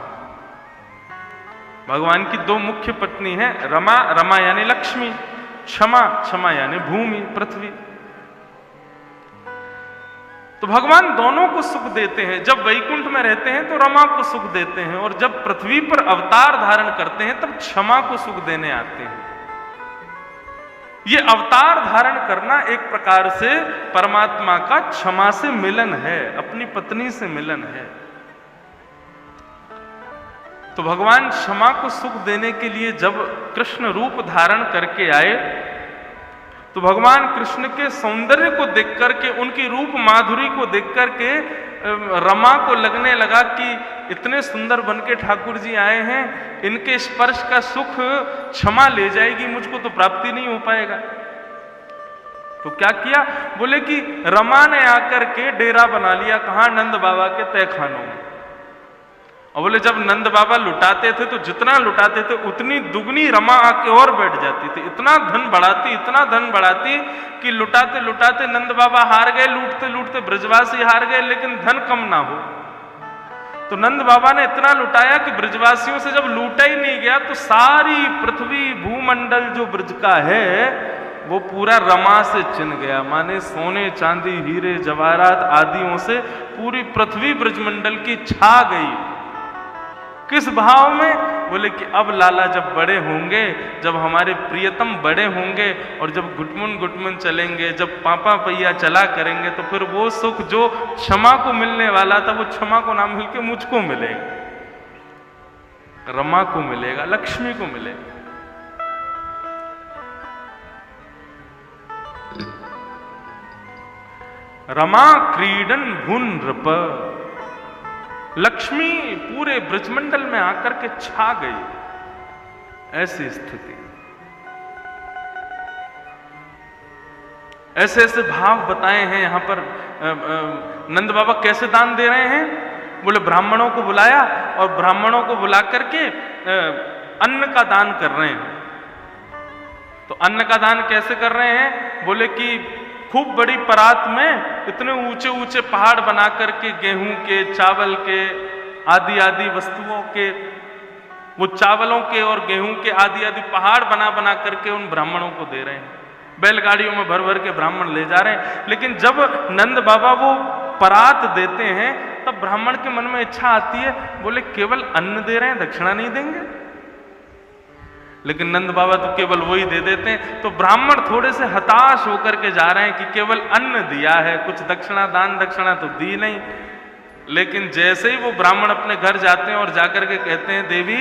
A: भगवान की 2 मुख्य पत्नी हैं, रमा यानी लक्ष्मी, क्षमा यानी भूमि, पृथ्वी। तो भगवान दोनों को सुख देते हैं। जब वैकुंठ में रहते हैं तो रमा को सुख देते हैं, और जब पृथ्वी पर अवतार धारण करते हैं तब क्षमा को सुख देने आते हैं। ये अवतार धारण करना एक प्रकार से परमात्मा का क्षमा से मिलन है, अपनी पत्नी से मिलन है। तो भगवान क्षमा को सुख देने के लिए जब कृष्ण रूप धारण करके आए, तो भगवान कृष्ण के सौंदर्य को देख करके, उनकी रूप माधुरी को देख करके रमा को लगने लगा कि इतने सुंदर बन के ठाकुर जी आए हैं, इनके स्पर्श का सुख क्षमा ले जाएगी, मुझको तो प्राप्ति नहीं हो पाएगा। तो क्या किया, बोले कि रमा ने आकर के डेरा बना लिया, कहां, नंद बाबा के तहखानों में। और बोले जब नंद बाबा लुटाते थे तो जितना लुटाते थे उतनी दुगनी रमा आके और बैठ जाती थी, इतना धन बढ़ाती, इतना धन बढ़ाती कि लुटाते लुटाते नंद बाबा हार गए, लूटते लूटते ब्रजवासी हार गए, लेकिन धन कम ना हो। तो नंद बाबा ने इतना लुटाया कि ब्रजवासियों से जब लूटा ही नहीं गया तो सारी पृथ्वी भूमंडल जो ब्रज का है वो पूरा रमा से चिन गया, माने सोने चांदी हीरे जवाहरात आदियों से पूरी पृथ्वी ब्रजमंडल की छा गई। किस भाव में, बोले कि अब लाला जब बड़े होंगे, जब हमारे प्रियतम बड़े होंगे और जब गुटमुन गुटमुन चलेंगे, जब पापा पैया चला करेंगे, तो फिर वो सुख जो क्षमा को मिलने वाला था वो क्षमा को ना मिल के मुझको मिलेगा, रमा को मिलेगा, लक्ष्मी को मिलेगा। रमा क्रीडन भुन नृप, लक्ष्मी पूरे ब्रजमंडल में आकर के छा गई। ऐसी स्थिति, ऐसे ऐसे भाव बताए हैं यहां पर। नंद बाबा कैसे दान दे रहे हैं, बोले ब्राह्मणों को बुलाया और ब्राह्मणों को बुला करके अन्न का दान कर रहे हैं। तो अन्न का दान कैसे कर रहे हैं, बोले कि खूब बड़ी परात में इतने ऊंचे ऊंचे पहाड़ बना करके गेहूं के, चावल के, आदि आदि वस्तुओं के, वो चावलों के और गेहूं के आदि आदि पहाड़ बना बना करके उन ब्राह्मणों को दे रहे हैं। बैलगाड़ियों में भर भर के ब्राह्मण ले जा रहे हैं। लेकिन जब नंद बाबा वो परात देते हैं तब ब्राह्मण के मन में इच्छा आती है, बोले केवल अन्न दे रहे हैं, दक्षिणा नहीं देंगे। लेकिन नंद बाबा तो केवल वही दे देते हैं। तो ब्राह्मण थोड़े से हताश होकर के जा रहे हैं कि केवल अन्न दिया है, कुछ दक्षिणा, दान दक्षिणा तो दी नहीं। लेकिन जैसे ही वो ब्राह्मण अपने घर जाते हैं और जाकर के कहते हैं, देवी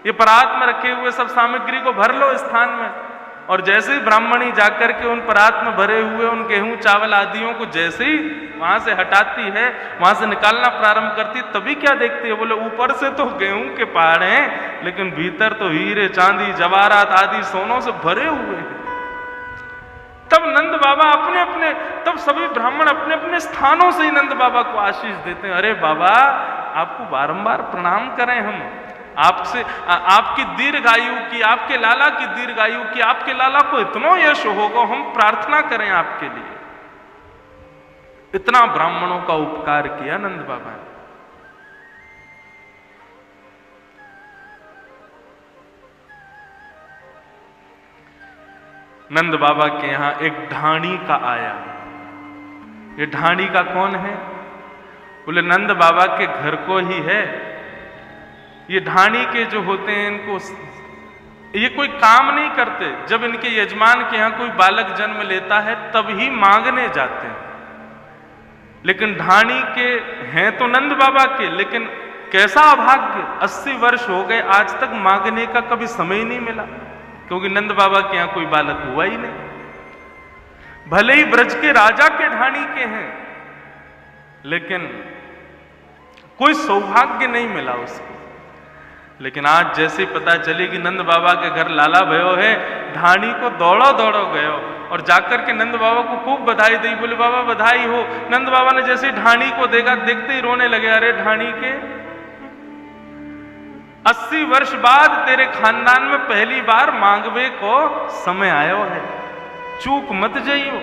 A: ये परात में रखे हुए सब सामग्री को भर लो स्थान में, और जैसे ही ब्राह्मणी जाकर के उन परात में भरे हुए उन गेहूं चावल आदियों को जैसे ही वहां से हटाती है, वहां से निकालना प्रारंभ करती है, तभी क्या देखती है, बोले ऊपर से तो गेहूं के पहाड़ हैं लेकिन भीतर तो हीरे चांदी जवाहरात आदि सोनों से भरे हुए हैं। तब नंद बाबा अपने अपने, तब सभी ब्राह्मण अपने अपने स्थानों से ही नंद बाबा को आशीष देते हैं। अरे बाबा, आपको बारंबार प्रणाम करें हम, आपसे आपकी दीर्घायु की, आपके लाला की दीर्घायु की, आपके लाला को इतना यश होगा, हम प्रार्थना करें आपके लिए। इतना ब्राह्मणों का उपकार किया नंद बाबा ने। नंद बाबा के यहां एक ढाणी का आया। ये ढाणी का कौन है, बोले नंद बाबा के घर को ही है। ये ढाणी के जो होते हैं, इनको ये कोई काम नहीं करते। जब इनके यजमान के यहां कोई बालक जन्म लेता है तब ही मांगने जाते हैं। लेकिन ढाणी के हैं तो नंद बाबा के, लेकिन कैसा अभाग्य, 80 वर्ष हो गए आज तक मांगने का कभी समय नहीं मिला, क्योंकि नंद बाबा के यहां कोई बालक हुआ ही नहीं। भले ही ब्रज के राजा के ढाणी के हैं, लेकिन कोई सौभाग्य नहीं मिला उसको। लेकिन आज जैसे ही पता चली कि नंद बाबा के घर लाला भयो है, ढाणी को दौड़ो दौड़ो गयो और जाकर के नंद बाबा को खूब बधाई दी। बोले बाबा बधाई हो। नंद बाबा ने जैसे ढाणी को देखा, देखते ही रोने लगे। अरे ढाणी के, 80 वर्ष बाद तेरे खानदान में पहली बार मांगवे को समय आयो है, चूक मत जाइयो।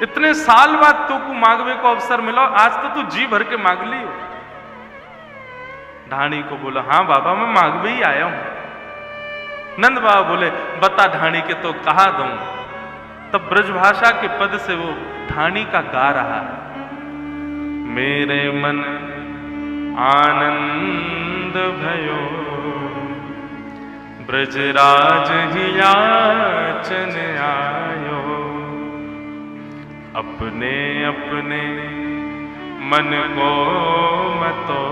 A: इतने साल बाद तू को मांगवे को अवसर मिलो, आज तो तू जी भर के मांग लियो। ढाणी को बोला, हाँ बाबा मैं मांगवे ही आया हूं। नंद बाबा बोले, बता ढाणी के तो कहा दूं। तब ब्रजभाषा के पद से वो ढाणी का गा रहा है। मेरे मन आनंद भयो, ब्रजराज ही याचन आयो। अपने अपने मन को मतो,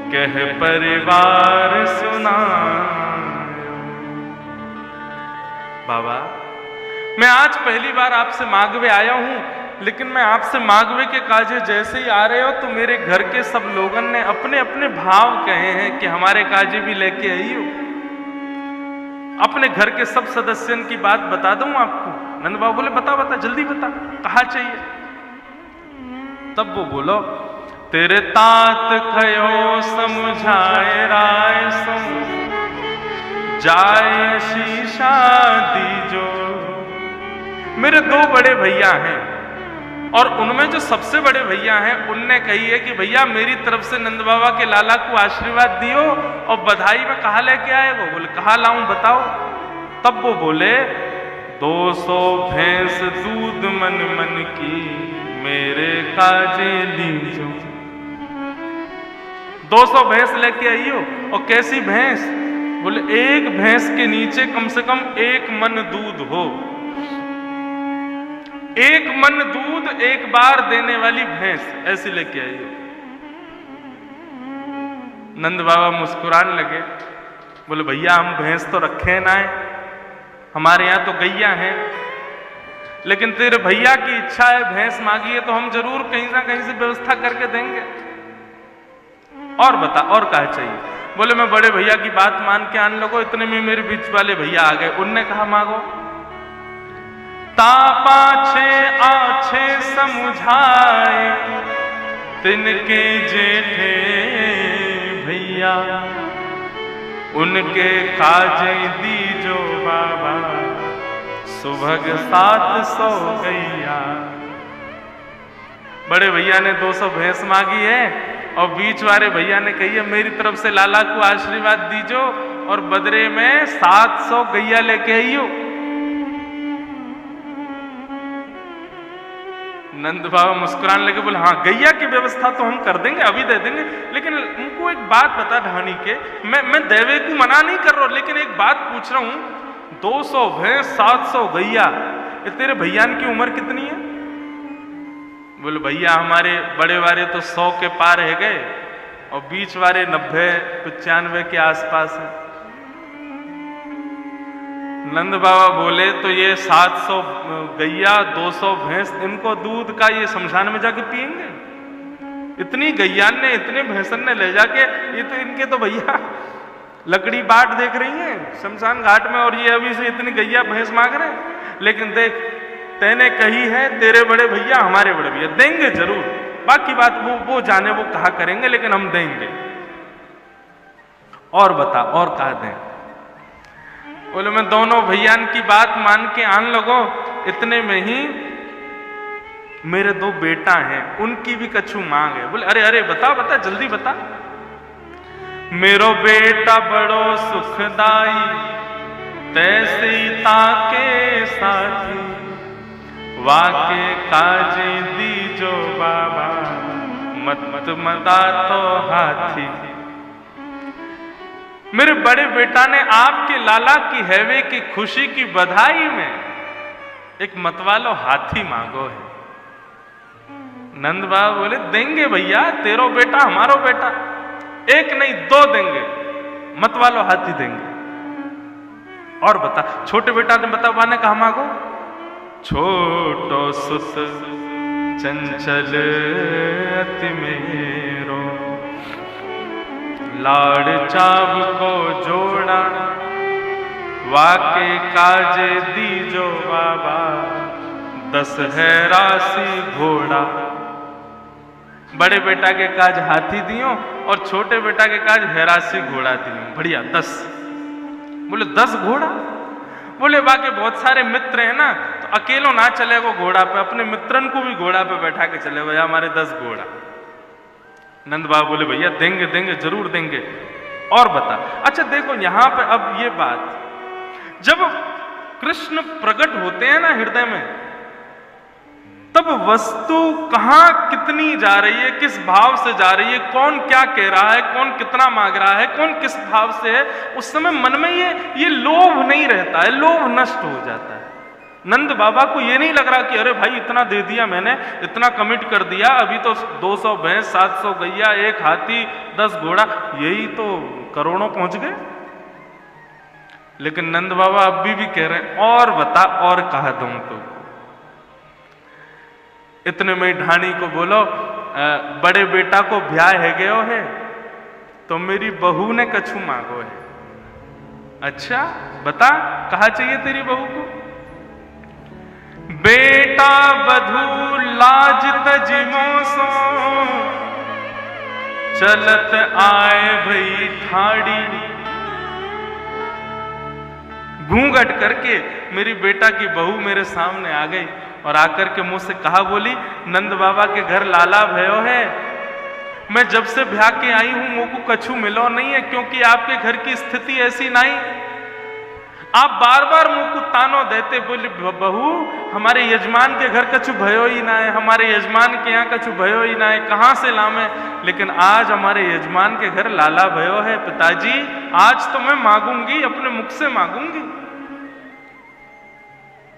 A: कह परिवार सुना। बाबा, मैं आज पहली बार आपसे मागवे आया हूं, लेकिन मैं आपसे मागवे के काजे जैसे ही आ रहे हो तो मेरे घर के सब लोगन ने अपने अपने भाव कहे हैं कि हमारे काजे भी लेके आई हो। अपने घर के सब सदस्यों की बात बता दूं आपको? नंद बाबा बोले बता बता, जल्दी बता, कहा चाहिए। तब वो बोलो, तेरे तात खयो समझाए राय सम जाए शीशा दीजो। मेरे दो बड़े भैया हैं और उनमें जो सबसे बड़े भैया हैं उनने कही है कि भैया मेरी तरफ से नंद बाबा के लाला को आशीर्वाद दियो और बधाई में कहा लेके आए वो? बोले कहा लाऊं बताओ। तब वो बोले 200 भैंस दूध मन मन की मेरे काजे लीजो। 200 भैंस लेके आई हो। और कैसी भैंस? बोले एक भैंस के नीचे कम से कम 1 मन दूध हो। 1 मन दूध एक बार देने वाली भैंस ऐसी लेके आई हो। नंद बाबा मुस्कुराने लगे, बोले भैया हम भैंस तो रखे ना है, हमारे यहाँ तो गैया हैं, लेकिन तेरे भैया की इच्छा है, भैंस मांगी है तो हम जरूर कहीं ना कहीं से व्यवस्था करके देंगे। और बता और क्या चाहिए? बोले मैं बड़े भैया की बात मान के आन लगो। इतने में मेरे बीच वाले भैया आ गए। उनने कहा मांगो। तापाछे आछे समझाए तिनके जेठे भैया उनके काजे दीजो बाबा सुभग 700 गैया। बड़े भैया ने 200 भैंस मांगी है और बीच वाले भैया ने कही है मेरी तरफ से लाला को आशीर्वाद दीजो और बदरे में 700 गैया लेके आइयो। नंद बाबा मुस्कुराने लगे, बोले हाँ गैया की व्यवस्था तो हम कर देंगे, अभी दे देंगे, लेकिन उनको एक बात बता ढाणी के, मैं देवे को मना नहीं कर रहा हूं, लेकिन एक बात पूछ रहा हूं, 200 भैंस 700 गैया, ये तेरे भैया की उम्र कितनी है? बोले भैया हमारे बड़े वाले तो 100 के पार है गए और बीच वाले 90-95 के आसपास है। नंद बाबा बोले तो ये 700 गैया 200 भैंस, इनको दूध का ये शमशान में जाके पिएंगे? इतनी गैया ने इतने भैंसन ने ले जाके, ये तो इनके तो भैया लकड़ी बाट देख रही हैं शमशान घाट में और ये अभी से इतनी गैया भैंस मांग रहे हैं। लेकिन देख तैने कही है तेरे बड़े भैया हमारे बड़े भैया देंगे जरूर, बाकी बात वो जाने वो कहा करेंगे, लेकिन हम देंगे। और बता और कहा दें? बोले मैं दोनों भैया की बात मान के आन लगो। इतने में ही मेरे 2 बेटा हैं उनकी भी कछु मांग है। बोले अरे अरे बता बता जल्दी बता। मेरो बेटा बड़ो सुखदाई तैसे ताके साथी वाके काजे दीजो बाबा मत मदा तो हाथी। मेरे बड़े बेटा ने आपके लाला की हैवे की खुशी की बधाई में एक मतवालो हाथी मांगो है। नंद बाबा बोले देंगे भैया, तेरो बेटा हमारो बेटा, 1 नहीं 2 देंगे, मतवालो हाथी देंगे। और बता छोटे बेटा ने बतावा ने कहा मांगो? छोटो सुत चंचल अति मेरो लाड़ चाव को जोड़ा वाके काजे दीजो बाबा 10 है राशि घोड़ा। बड़े बेटा के काज हाथी दियो और छोटे बेटा के काज हैरासी घोड़ा दियो। बढ़िया 10। बोले 10 घोड़ा? बोले बाकी बहुत सारे मित्र हैं ना, तो अकेलो ना चले वो घोड़ा पे, अपने मित्रन को भी घोड़ा पे बैठा के चले भैया हमारे 10 घोड़ा। नंद बाबा बोले भैया देंगे देंगे जरूर देंगे। और बता अच्छा देखो यहां पे अब ये बात, जब कृष्ण प्रकट होते हैं ना हृदय में, तब वस्तु कहां कितनी जा रही है, किस भाव से जा रही है, कौन क्या कह रहा है, कौन कितना मांग रहा है, कौन किस भाव से है, उस समय मन में ये लोभ नहीं रहता है, लोभ नष्ट हो जाता है। नंद बाबा को ये नहीं लग रहा कि अरे भाई इतना दे दिया मैंने, इतना कमिट कर दिया, अभी तो 200 भैंस, 700 गैया, 1 हाथी, 10 घोड़ा, यही तो करोड़ों पहुंच गए। लेकिन नंद बाबा अभी भी कह रहे हैं और बता, और कहा दूं तो। इतने में ढाणी को बोलो, बड़े बेटा को ब्याह है गयो है तो मेरी बहू ने कछु मांगो है। अच्छा बता, कहा चाहिए तेरी बहू को? बेटा बधू लाज तजिमो सो, चलत आए भई ठाड़ी। घूंघट करके मेरी बेटा की बहू मेरे सामने आ गई और आकर के मुझसे कहा, बोली नंद बाबा के घर लाला भयो है, मैं जब से ब्याह के आई हूं मोको कछु मिलो नहीं है, क्योंकि आपके घर की स्थिति ऐसी नहीं। आप बार बार मुझको तानो देते, बोले बहू हमारे यजमान के घर कछु भयो ही ना है, हमारे यजमान के यहाँ कछु भयो ही ना है, कहां से लामे। लेकिन आज हमारे यजमान के घर लाला भयो है पिताजी, आज तो मैं मांगूंगी, अपने मुख से मांगूंगी।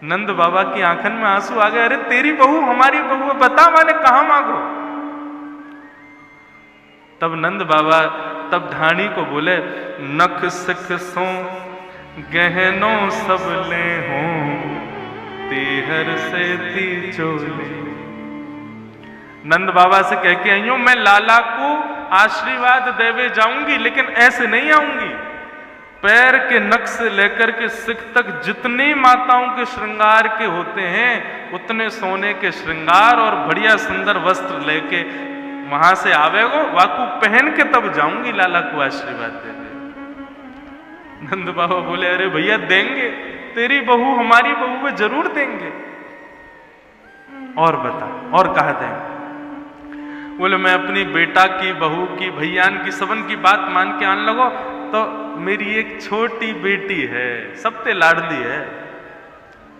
A: नंद बाबा की आंखन में आंसू आ गए, अरे तेरी बहू हमारी बहू है, बता माने कहां मांगो। तब नंद बाबा तब ढाणी को बोले, नख सिख सो गहनों सब ले हो, तेहर से ती चोले। नंद बाबा से कह के आई हूं, मैं लाला को आशीर्वाद देवे जाऊंगी, लेकिन ऐसे नहीं आऊंगी। पैर के नख से लेकर के सिख तक जितनी माताओं के श्रृंगार के होते हैं, उतने सोने के श्रृंगार और बढ़िया सुंदर वस्त्र लेके वहां से आवेगो, वाकू पहन के तब जाऊंगी लाला को आशीर्वाद देने। नंद बाबा बोले, अरे भैया देंगे, तेरी बहू हमारी बहू में जरूर देंगे। और बता, और कहा देंगे? बोले मैं अपनी बेटा की, बहू की, भैयान की, सबन की बात मान के आन लगो, तो मेरी एक छोटी बेटी है, सबसे लाडली है,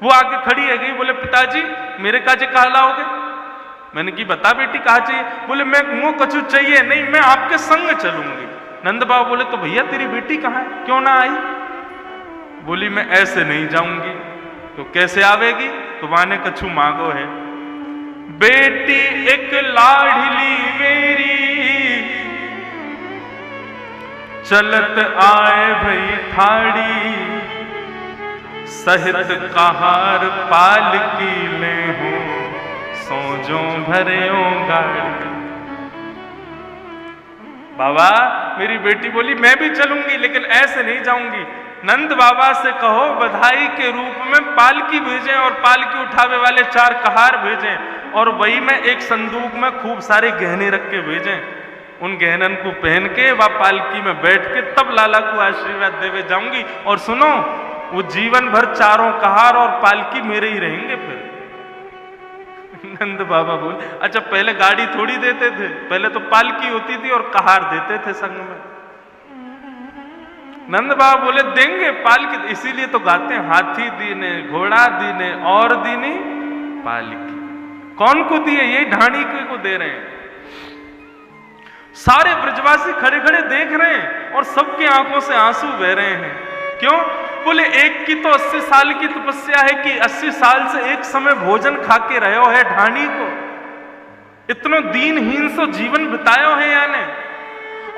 A: वो आके खड़ी है गई। बोले पिताजी मेरे काजे कहा लाओगे? मैंने की बता बेटी कहा चाहिए? बोले मैं मुंह कछु चाहिए नहीं, मैं आपके संग चलूंगी। नंद बाबा बोले, तो भैया तेरी बेटी कहाँ है, क्यों ना आई? बोली मैं ऐसे नहीं जाऊंगी। तो कैसे आवेगी? तो माने कछु मांगो है। बेटी एक लाडली मेरी, चलत आए भई ठाड़ी, सहित कहार पालकी ले हो, सोजो भरियो गाड़ी। बाबा मेरी बेटी बोली मैं भी चलूंगी, लेकिन ऐसे नहीं जाऊंगी। नंद बाबा से कहो बधाई के रूप में पालकी भेजें, और पालकी उठावे वाले 4 कहार भेजें, और वही में एक संदूक में खूब सारे गहने रख के भेजें। उन गहनन को पहन के वह पालकी में बैठ के तब लाला को आशीर्वाद देवे जाऊंगी। और सुनो, वो जीवन भर 4 कहार और पालकी मेरे ही रहेंगे फिर। नंद बाबा बोले, अच्छा पहले गाड़ी थोड़ी देते थे, पहले तो पालकी होती थी और कहार देते थे संग में। नंद बाबा बोले देंगे पालकी, इसीलिए तो गाते हैं, हाथी दीने, घोड़ा दीने, और दीनी पालकी। कौन को दिए? ये ढाणी को दे रहे हैं। सारे ब्रजवासी खड़े खड़े देख रहे हैं और सबकी आंखों से आंसू बह रहे हैं। क्यों? बोले एक की तो 80 साल की तपस्या है कि 80 साल से एक समय भोजन खा के रहो है ढाणी को, इतनो दीनहीन सो जीवन बितायो है याने।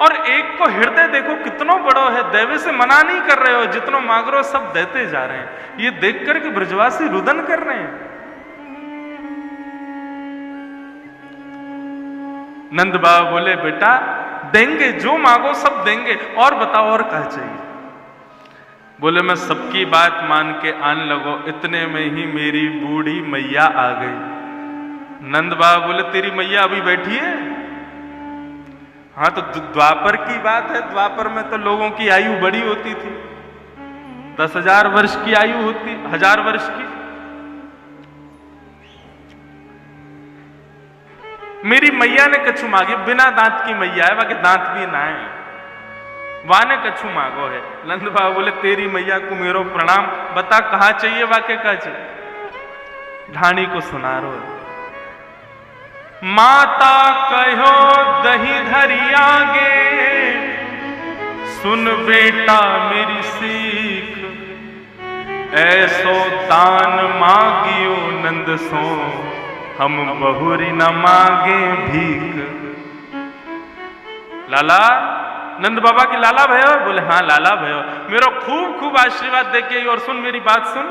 A: और एक को हृदय देखो कितनो बड़ो है, देवे से मना नहीं कर रहे हो, जितनो मांग रहे हो सब देते जा रहे हैं। ये देख करके ब्रजवासी रुदन कर रहे हैं। नंद बाबा बोले बेटा देंगे, जो मांगो सब देंगे, और बताओ और क्या चाहिए? बोले मैं सबकी बात मान के आन लगो। इतने में ही मेरी बूढ़ी मैया आ गई। नंद बाबा बोले तेरी मैया अभी बैठी है? हाँ तो द्वापर की बात है, द्वापर में तो लोगों की आयु बड़ी होती थी, 10,000 वर्ष की आयु होती, 1000 वर्ष की। मेरी मैया ने कछु मांगे, बिना दांत की मैया है, बाकी दांत भी ना है, वाने कछु मांगो है। नंद बाबा बोले तेरी मैया को मेरो प्रणाम, बता कहाँ चाहिए, वाके का चाहिए? ढाणी को सुना रो। माता कहो दही धरी आगे, सुन बेटा मेरी सीख, ऐसो दान मांगियो नंद सो, हम बहुरी न मांगे भीख। लाला, नंद बाबा की लाला भयो? बोले हाँ लाला भयो। मेरा खूब खूब आशीर्वाद देके और सुन मेरी बात सुन,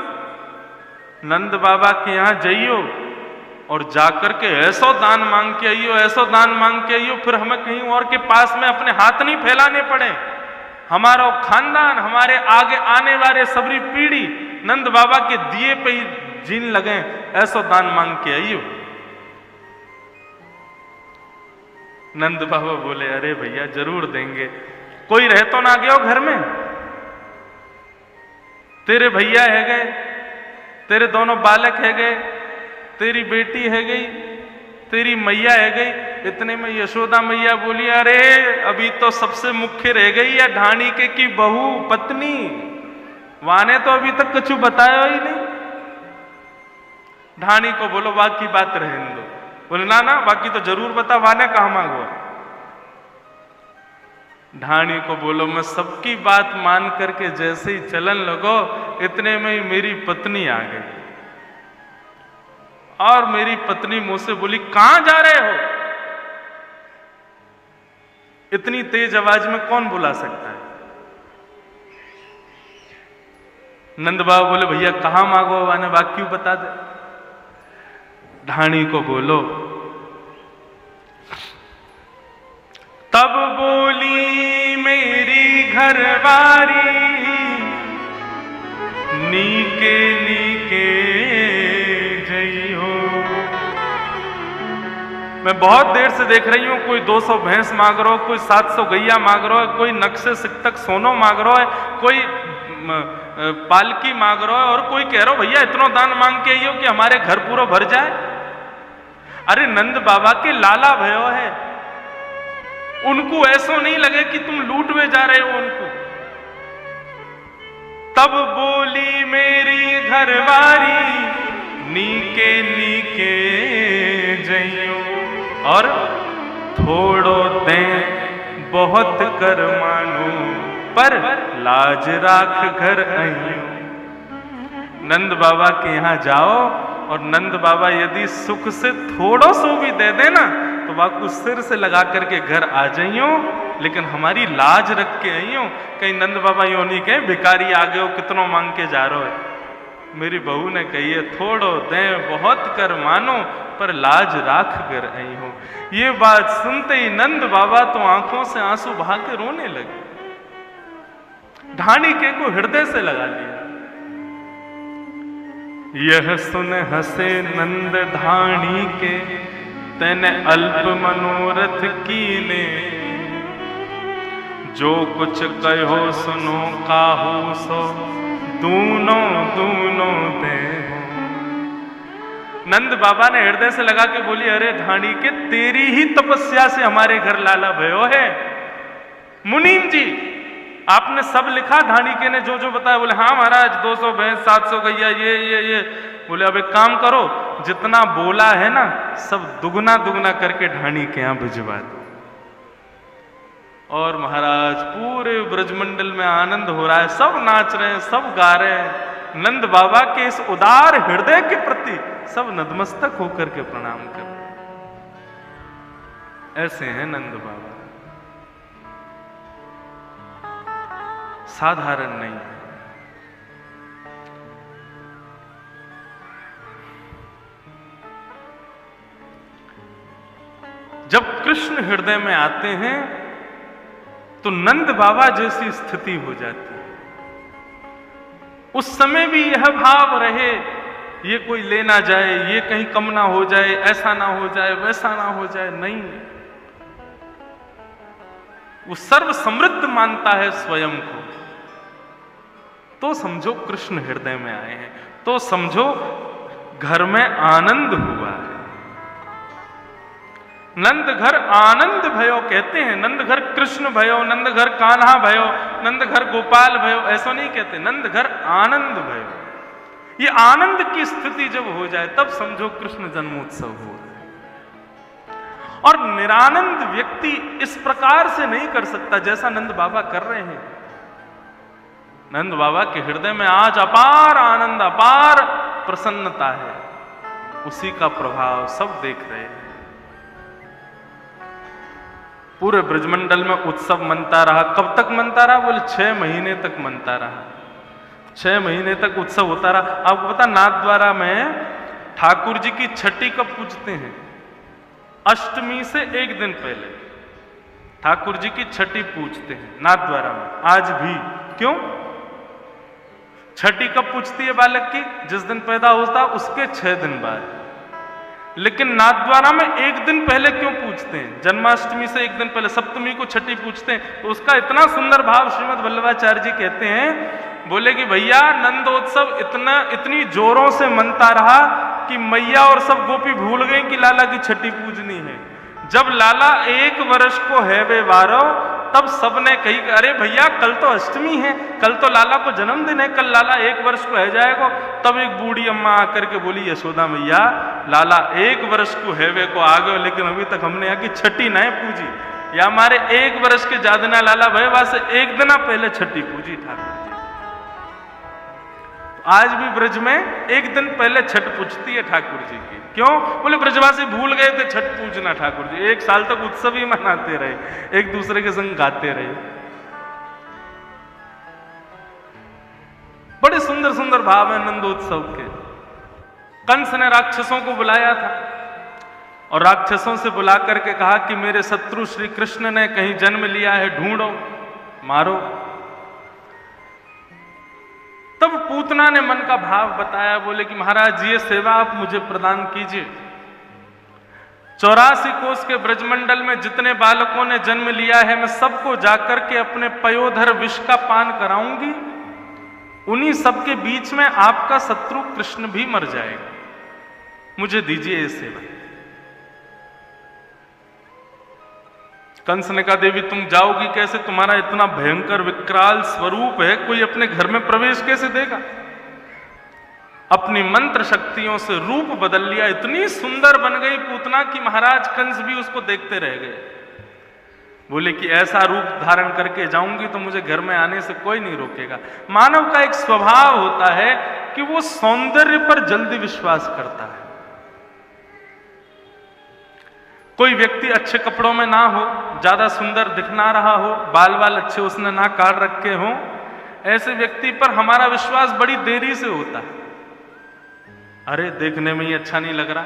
A: नंद बाबा के यहाँ जाइयो और जाकर के ऐसो दान मांग के आइयो, ऐसो दान मांग के आइयो, फिर हमें कहीं और के पास में अपने हाथ नहीं फैलाने पड़े। हमारा खानदान, हमारे आगे आने वाले सबरी पीढ़ी नंद बाबा के दिए पे ही जीन लगे, ऐसो दान मांग के आइयो। नंद बाबा बोले अरे भैया जरूर देंगे। कोई रह तो ना गयो घर में? तेरे भैया है गए, तेरे दोनों बालक है गए, तेरी बेटी है गई, तेरी मैया है गई। इतने में यशोदा मैया बोली अरे अभी तो सबसे मुख्य रह गई है ढाणी के की बहू पत्नी, वाने तो अभी तक कुछ बताया ही नहीं। ढाणी को बोलो बाकी बात रहने दो। बोले ना ना बाकी तो जरूर बता, वाने कहां मांगो। ढाणी को बोलो मैं सबकी बात मान करके जैसे ही चलन लगो, इतने में ही मेरी पत्नी आ गई और मेरी पत्नी मुझसे बोली कहां जा रहे हो? इतनी तेज आवाज में कौन बुला सकता है? नंद बाबा बोले भैया कहां मांगो, वाने वाक्य बता दे। ढाणी को बोलो तब बोली मेरी घरवारी, नीके नीके जई हो। मैं बहुत देर से देख रही हूं, कोई 200 भैंस मांग रहा हो, कोई 700 गैया मांग रहा है, कोई नक्शे सिक्तक सोनो मांग रहा है, कोई पालकी मांग रहा है, और कोई कह रहा हो भैया इतना दान मांग के आइयो कि हमारे घर पूरा भर जाए। अरे नंद बाबा के लाला भयो है, उनको ऐसा नहीं लगे कि तुम लूटवे जा रहे हो उनको। तब बोली मेरी घरवारी, नीके नीके जइयो, और थोड़ो दे बहुत कर मानो, पर लाज राख घर आइयो। नंद बाबा के यहां जाओ और नंद बाबा यदि सुख से थोड़ो सो भी दे देना तो वाकू सिर से लगा करके घर आ जाइयो, लेकिन हमारी लाज रख के आइयो। कहीं नंद बाबा यो नहीं कहे भिखारी आ गए हो कितनों मांग के जा रहे हो। मेरी बहू ने कही है थोड़ो दे बहुत कर मानो, पर लाज राख कर आई हो। ये बात सुनते ही नंद बाबा तो आंखों से आंसू बहा के रोने लगे। ढाणी के को हृदय से लगा लिया। यह सुन हंसे नंद ढाणी के, तैने अल्प मनोरथ कीने, जो कुछ कहो सुनो काहू सो, दूनों दूनों दे। नंद बाबा ने हृदय से लगा के बोली अरे ढाणी के तेरी ही तपस्या से हमारे घर लाला भयो है। मुनीम जी आपने सब लिखा? ढाणी के ने जो जो बताया। बोले हाँ महाराज 200 भैंस 700 गैया ये। बोले अब एक काम करो, जितना बोला है ना सब दुगना दुगना करके ढाणी के यहां भिजवा दो। और महाराज पूरे ब्रजमंडल में आनंद हो रहा है, सब नाच रहे हैं, सब गा रहे हैं। नंद बाबा के इस उदार हृदय के प्रति सब नतमस्तक होकर के प्रणाम कर रहे हैं। ऐसे हैं नंद बाबा, साधारण नहीं है। जब कृष्ण हृदय में आते हैं तो नंद बाबा जैसी स्थिति हो जाती है। उस समय भी यह भाव रहे ये कोई ले ना जाए, ये कहीं कम ना हो जाए, ऐसा ना हो जाए, वैसा ना हो जाए, नहीं। वो सर्व समृद्ध मानता है स्वयं को। तो समझो कृष्ण हृदय में आए हैं, तो समझो घर में आनंद हुआ है। नंद घर आनंद भयो कहते हैं, नंद घर कृष्ण भयो, नंद घर कान्हा भयो, नंद घर गोपाल भयो, ऐसा नहीं कहते। नंद घर आनंद भयो। ये आनंद की स्थिति जब हो जाए तब समझो कृष्ण जन्मोत्सव हो रहा है। और निरानंद व्यक्ति इस प्रकार से नहीं कर सकता जैसा नंद बाबा कर रहे हैं। नंद बाबा के हृदय में आज अपार आनंद, अपार प्रसन्नता है। उसी का प्रभाव सब देख रहे हैं। पूरे ब्रजमंडल में उत्सव मनता रहा। कब तक मनता रहा? बोले 6 महीने तक मनता रहा। 6 महीने तक उत्सव होता रहा। आपको पता, नाथद्वारा में ठाकुर जी की छठी कब पूजते हैं? अष्टमी से एक दिन पहले ठाकुर जी की छठी पूजते हैं नाथद्वारा में, आज भी। क्यों? छठी कब पूजती है बालक की? जिस दिन पैदा होता उसके 6 दिन बाद। लेकिन नाथद्वारा में एक दिन पहले क्यों पूजते हैं? जन्माष्टमी से एक दिन पहले, सप्तमी को छठी पूजते हैं। तो उसका इतना सुंदर भाव श्रीमद् वल्लभाचार्य जी कहते हैं, बोले कि भैया नंदोत्सव इतनी जोरों से मनता रहा कि मैया और सब गोपी भूल गई कि लाला की छठी पूजनी है। जब लाला 1 वर्ष को है वे वारो, तब सबने कही, अरे भैया कल तो अष्टमी है, कल तो लाला को जन्मदिन है, कल लाला 1 वर्ष को है जाएगा। तब एक बूढ़ी अम्मा आकर के बोली, यशोदा मैया लाला 1 वर्ष को है वे को आ गए, लेकिन अभी तक हमने यहाँ की छठी नहीं पूजी, या हमारे 1 वर्ष के जादना लाला भयवा से 1 दिन पहले छठी पूजी ठाकुर जी। आज भी ब्रज में 1 दिन पहले छठ पूजती है ठाकुर जी की। क्यों? बोले ब्रजवासी भूल गए थे छठ पूजना ठाकुर जी। 1 साल तक उत्सव ही मनाते रहे, एक दूसरे के संग गाते रहे। बड़े सुंदर सुंदर भाव है नंदोत्सव के। कंस ने राक्षसों को बुलाया था और राक्षसों से बुला करके कहा कि मेरे शत्रु श्री कृष्ण ने कहीं जन्म लिया है, ढूंढो, मारो। तब पूतना ने मन का भाव बताया, बोले कि महाराज ये सेवा आप मुझे प्रदान कीजिए। 84 कोस के ब्रजमंडल में जितने बालकों ने जन्म लिया है, मैं सबको जाकर के अपने पयोधर विष का पान कराऊंगी। उन्हीं सबके बीच में आपका शत्रु कृष्ण भी मर जाएगा, मुझे दीजिए ये सेवा। कंस ने कहा, देवी तुम जाओगी कैसे? तुम्हारा इतना भयंकर विकराल स्वरूप है, कोई अपने घर में प्रवेश कैसे देगा? अपनी मंत्र शक्तियों से रूप बदल लिया, इतनी सुंदर बन गई पूतना कि महाराज कंस भी उसको देखते रह गए। बोले कि ऐसा रूप धारण करके जाऊंगी तो मुझे घर में आने से कोई नहीं रोकेगा। मानव का एक स्वभाव होता है कि वो सौंदर्य पर जल्दी विश्वास करता है। कोई व्यक्ति अच्छे कपड़ों में ना हो, ज्यादा सुंदर दिख ना रहा हो, बाल बाल अच्छे उसने ना काट रखे हो, ऐसे व्यक्ति पर हमारा विश्वास बड़ी देरी से होता है। अरे देखने में ही अच्छा नहीं लग रहा,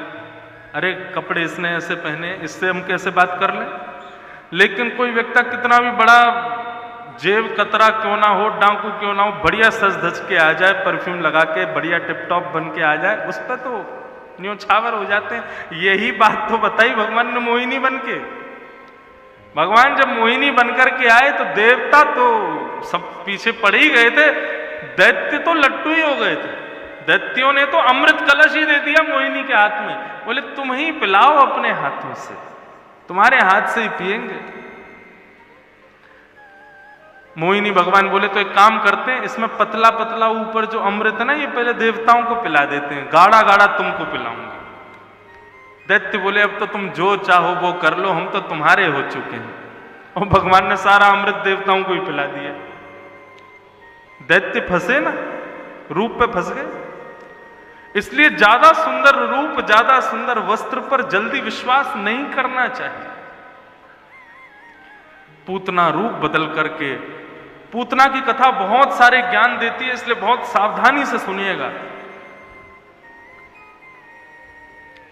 A: अरे कपड़े इसने ऐसे पहने, इससे हम कैसे बात कर लें। लेकिन कोई व्यक्ति कितना भी बड़ा जेब कतरा क्यों ना हो, डाकू क्यों ना हो, बढ़िया सज धज के आ जाए, परफ्यूम लगा के बढ़िया टिप टॉप बन के आ जाए, उस पर तो न्योछावर हो जाते हैं। यही बात तो बताई भगवान ने मोहिनी बन के। भगवान जब मोहिनी बनकर के आए तो देवता तो सब पीछे पड़ ही गए थे, दैत्य तो लट्टू ही हो गए थे। दैत्यों ने तो अमृत कलश ही दे दिया मोहिनी के हाथ में, बोले तुम ही पिलाओ अपने हाथों से, तुम्हारे हाथ से ही पिएंगे। मोहिनी भगवान बोले तो एक काम करते हैं, इसमें पतला पतला ऊपर जो अमृत है ना, ये पहले देवताओं को पिला देते हैं, गाढ़ा गाढ़ा तुमको पिलाऊंगी। दैत्य बोले अब तो तुम जो चाहो वो कर लो, हम तो तुम्हारे हो चुके हैं। और भगवान ने सारा अमृत देवताओं को ही पिला दिया। दैत्य फंसे ना, रूप पे फंस गए। इसलिए ज्यादा सुंदर रूप, ज्यादा सुंदर वस्त्र पर जल्दी विश्वास नहीं करना चाहिए। पूतना रूप बदल करके, पूतना की कथा बहुत सारे ज्ञान देती है, इसलिए बहुत सावधानी से सुनिएगा।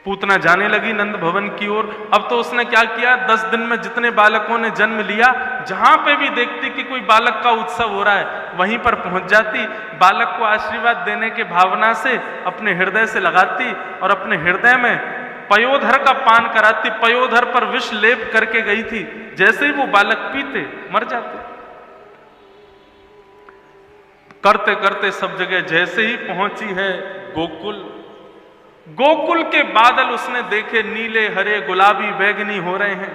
A: पूतना जाने लगी नंद भवन की ओर। अब तो उसने क्या किया, 10 दिन में जितने बालकों ने जन्म लिया, जहां पे भी देखती कि कोई बालक का उत्सव हो रहा है, वहीं पर पहुंच जाती, बालक को आशीर्वाद देने के भावना से अपने हृदय से लगाती और अपने हृदय में पयोधर का पान कराती। पयोधर पर विष लेप करके गई थी, जैसे ही वो बालक पीते मर जाते। करते करते सब जगह जैसे ही पहुंची है गोकुल, गोकुल के बादल उसने देखे, नीले हरे गुलाबी बैगनी हो रहे हैं।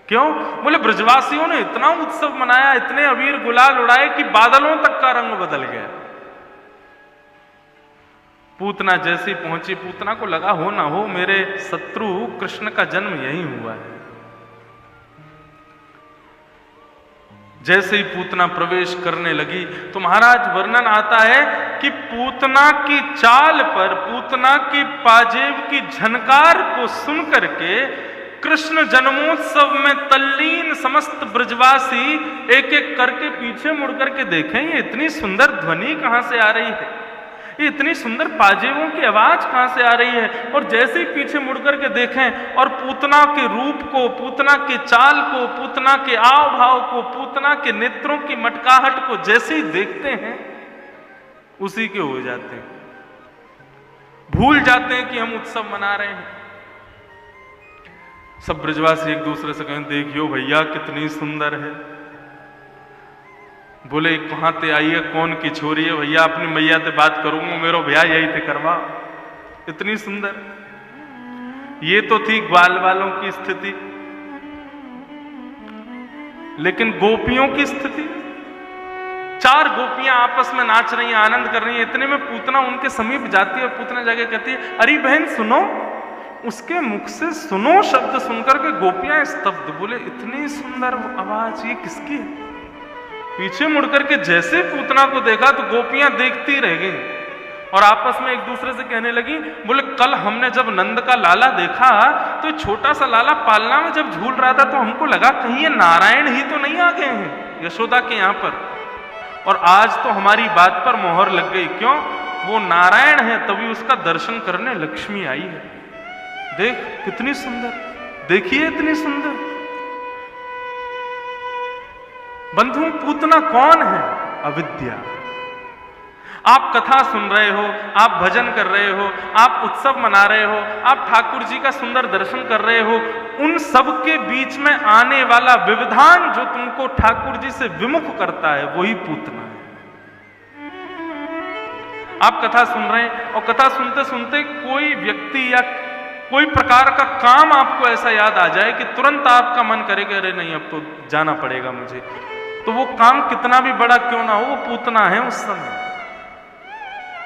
A: क्यों? बोले ब्रजवासियों ने इतना उत्सव मनाया, इतने अबीर गुलाल उड़ाए कि बादलों तक का रंग बदल गया। पूतना जैसी पहुंची, पूतना को लगा हो ना हो मेरे शत्रु कृष्ण का जन्म यही हुआ है। जैसे ही पूतना प्रवेश करने लगी तो महाराज वर्णन आता है कि पूतना की चाल पर, पूतना की पाजेब की झनकार को सुन करके कृष्ण जन्मोत्सव में तल्लीन समस्त ब्रजवासी एक एक करके पीछे मुड़ करके देखें ये इतनी सुंदर ध्वनि कहां से आ रही है, ये इतनी सुंदर पाजेबों की आवाज कहां से आ रही है। और जैसे ही पीछे मुड़ करके देखें और पूतना के रूप को, पूतना के चाल को, पूतना के आव भाव को, पूतना के नेत्रों की मटकाहट को जैसे ही देखते हैं उसी के हो जाते हैं, भूल जाते हैं कि हम उत्सव मना रहे हैं। सब ब्रजवासी एक दूसरे से कहें देखियो भैया कितनी सुंदर है। बोले कहां ते आई है, कौन की छोरी है भैया, अपनी मैया से बात करूंगा, मेरो भैया यही थे करवा, इतनी सुंदर। ये तो थी ग्वाल वालों की स्थिति, लेकिन गोपियों की स्थिति, 4 गोपियां आपस में नाच रही हैं, आनंद कर रही हैं। इतने में पूतना उनके समीप जाती है और पूतना जाके कहती है अरे बहन सुनो। उसके मुख से सुनो शब्द सुनकर के गोपियां स्तब्ध। बोले इतनी सुंदर आवाज ये किसकी है। पीछे मुड़कर के जैसे पूतना को देखा तो गोपियां देखती रह गई और आपस में एक दूसरे से कहने लगी, बोले कल हमने जब नंद का लाला देखा तो छोटा सा लाला पालना में जब झूल रहा था तो हमको लगा कहीं ये नारायण ही तो नहीं आ गए हैं यशोदा के यहाँ पर, और आज तो हमारी बात पर मोहर लग गई। क्यों? वो नारायण है, तभी उसका दर्शन करने लक्ष्मी आई है। देख कितनी सुंदर, देखिए इतनी सुंदर। बंधु पूतना कौन है? अविद्या। आप कथा सुन रहे हो, आप भजन कर रहे हो, आप उत्सव मना रहे हो, आप ठाकुर जी का सुंदर दर्शन कर रहे हो, उन सब के बीच में आने वाला व्यवधान जो तुमको ठाकुर जी से विमुख करता है वही पूतना है। आप कथा सुन रहे हैं और कथा सुनते सुनते कोई व्यक्ति या कोई प्रकार का काम आपको ऐसा याद आ जाए कि तुरंत आपका मन करेगा अरे नहीं अब तो जाना पड़ेगा मुझे, तो वो काम कितना भी बड़ा क्यों ना हो वो पूतना है उस समय,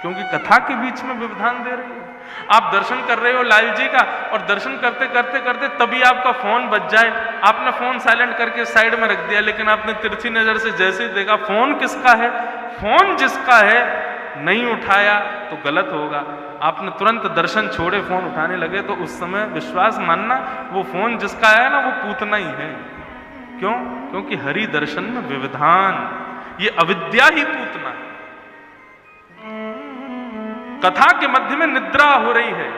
A: क्योंकि कथा के बीच में व्यवधान दे रही है। आप दर्शन कर रहे हो लाल जी का और दर्शन करते करते करते तभी आपका फोन बज जाए, आपने फोन साइलेंट करके साइड में रख दिया, लेकिन आपने तिरछी नजर से जैसे ही देखा फोन किसका है, फोन जिसका है नहीं उठाया तो गलत होगा। आपने तुरंत दर्शन छोड़े फोन उठाने लगे तो उस समय विश्वास मानना वो फोन जिसका है ना वो पूतना ही है। क्यों? क्योंकि हरि दर्शन में व्यवधान, ये अविद्या ही पूतना है। कथा के मध्य में निद्रा हो रही है,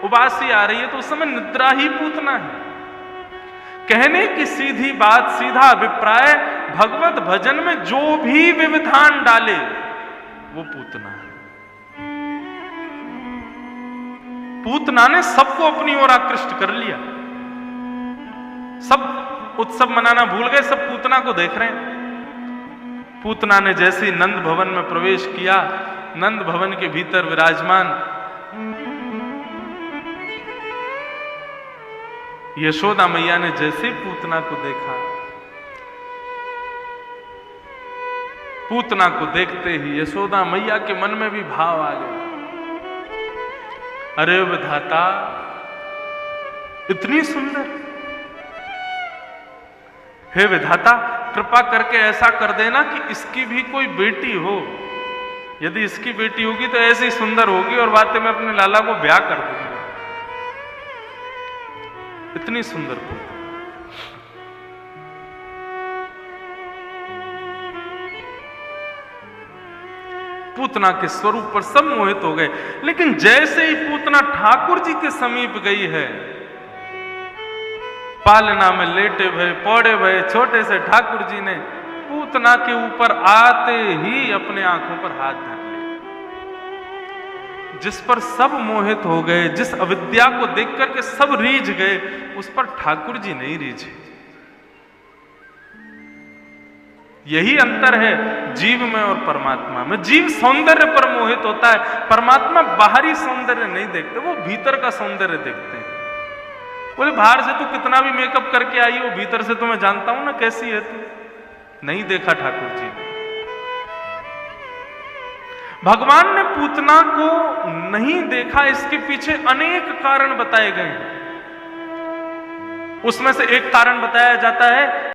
A: उबासी आ रही है, तो उस समय निद्रा ही पूतना है। कहने की सीधी बात, सीधा अभिप्राय, भगवत भजन में जो भी व्यवधान डाले वो पूतना है। पूतना ने सबको अपनी ओर आकृष्ट कर लिया, सब उत्सव मनाना भूल गए, सब पूतना को देख रहे हैं। पूतना ने जैसे ही नंद भवन में प्रवेश किया, नंद भवन के भीतर विराजमान यशोदा मैया ने जैसे ही पूतना को देखा, पूतना को देखते ही यशोदा मैया के मन में भी भाव आ गया, अरे विधाता इतनी सुंदर, हे विधाता कृपा करके ऐसा कर देना कि इसकी भी कोई बेटी हो, यदि इसकी बेटी होगी तो ऐसी सुंदर होगी और वाते में अपने लाला को ब्याह कर दूंगा। इतनी सुंदर पूतना। पूतना के स्वरूप पर सब मोहित हो गए, लेकिन जैसे ही पूतना ठाकुर जी के समीप गई है, पालना में लेटे भये पौड़े भये छोटे से ठाकुर जी ने पूतना के ऊपर आते ही अपने आंखों पर हाथ धर लिया। जिस पर सब मोहित हो गए, जिस अविद्या को देख करके सब रीझ गए, उस पर ठाकुर जी नहीं रीझे। यही अंतर है जीव में और परमात्मा में। जीव सौंदर्य पर मोहित होता है, परमात्मा बाहरी सौंदर्य नहीं देखते, वो भीतर का सौंदर्य देखते हैं। बोले बाहर से तू कितना भी मेकअप करके आई हो, भीतर से तो मैं जानता हूं ना कैसी है तू। नहीं देखा ठाकुर जी ने। भगवान ने पूतना को नहीं देखा, इसके पीछे अनेक कारण बताए गए हैं। उसमें से एक कारण बताया जाता है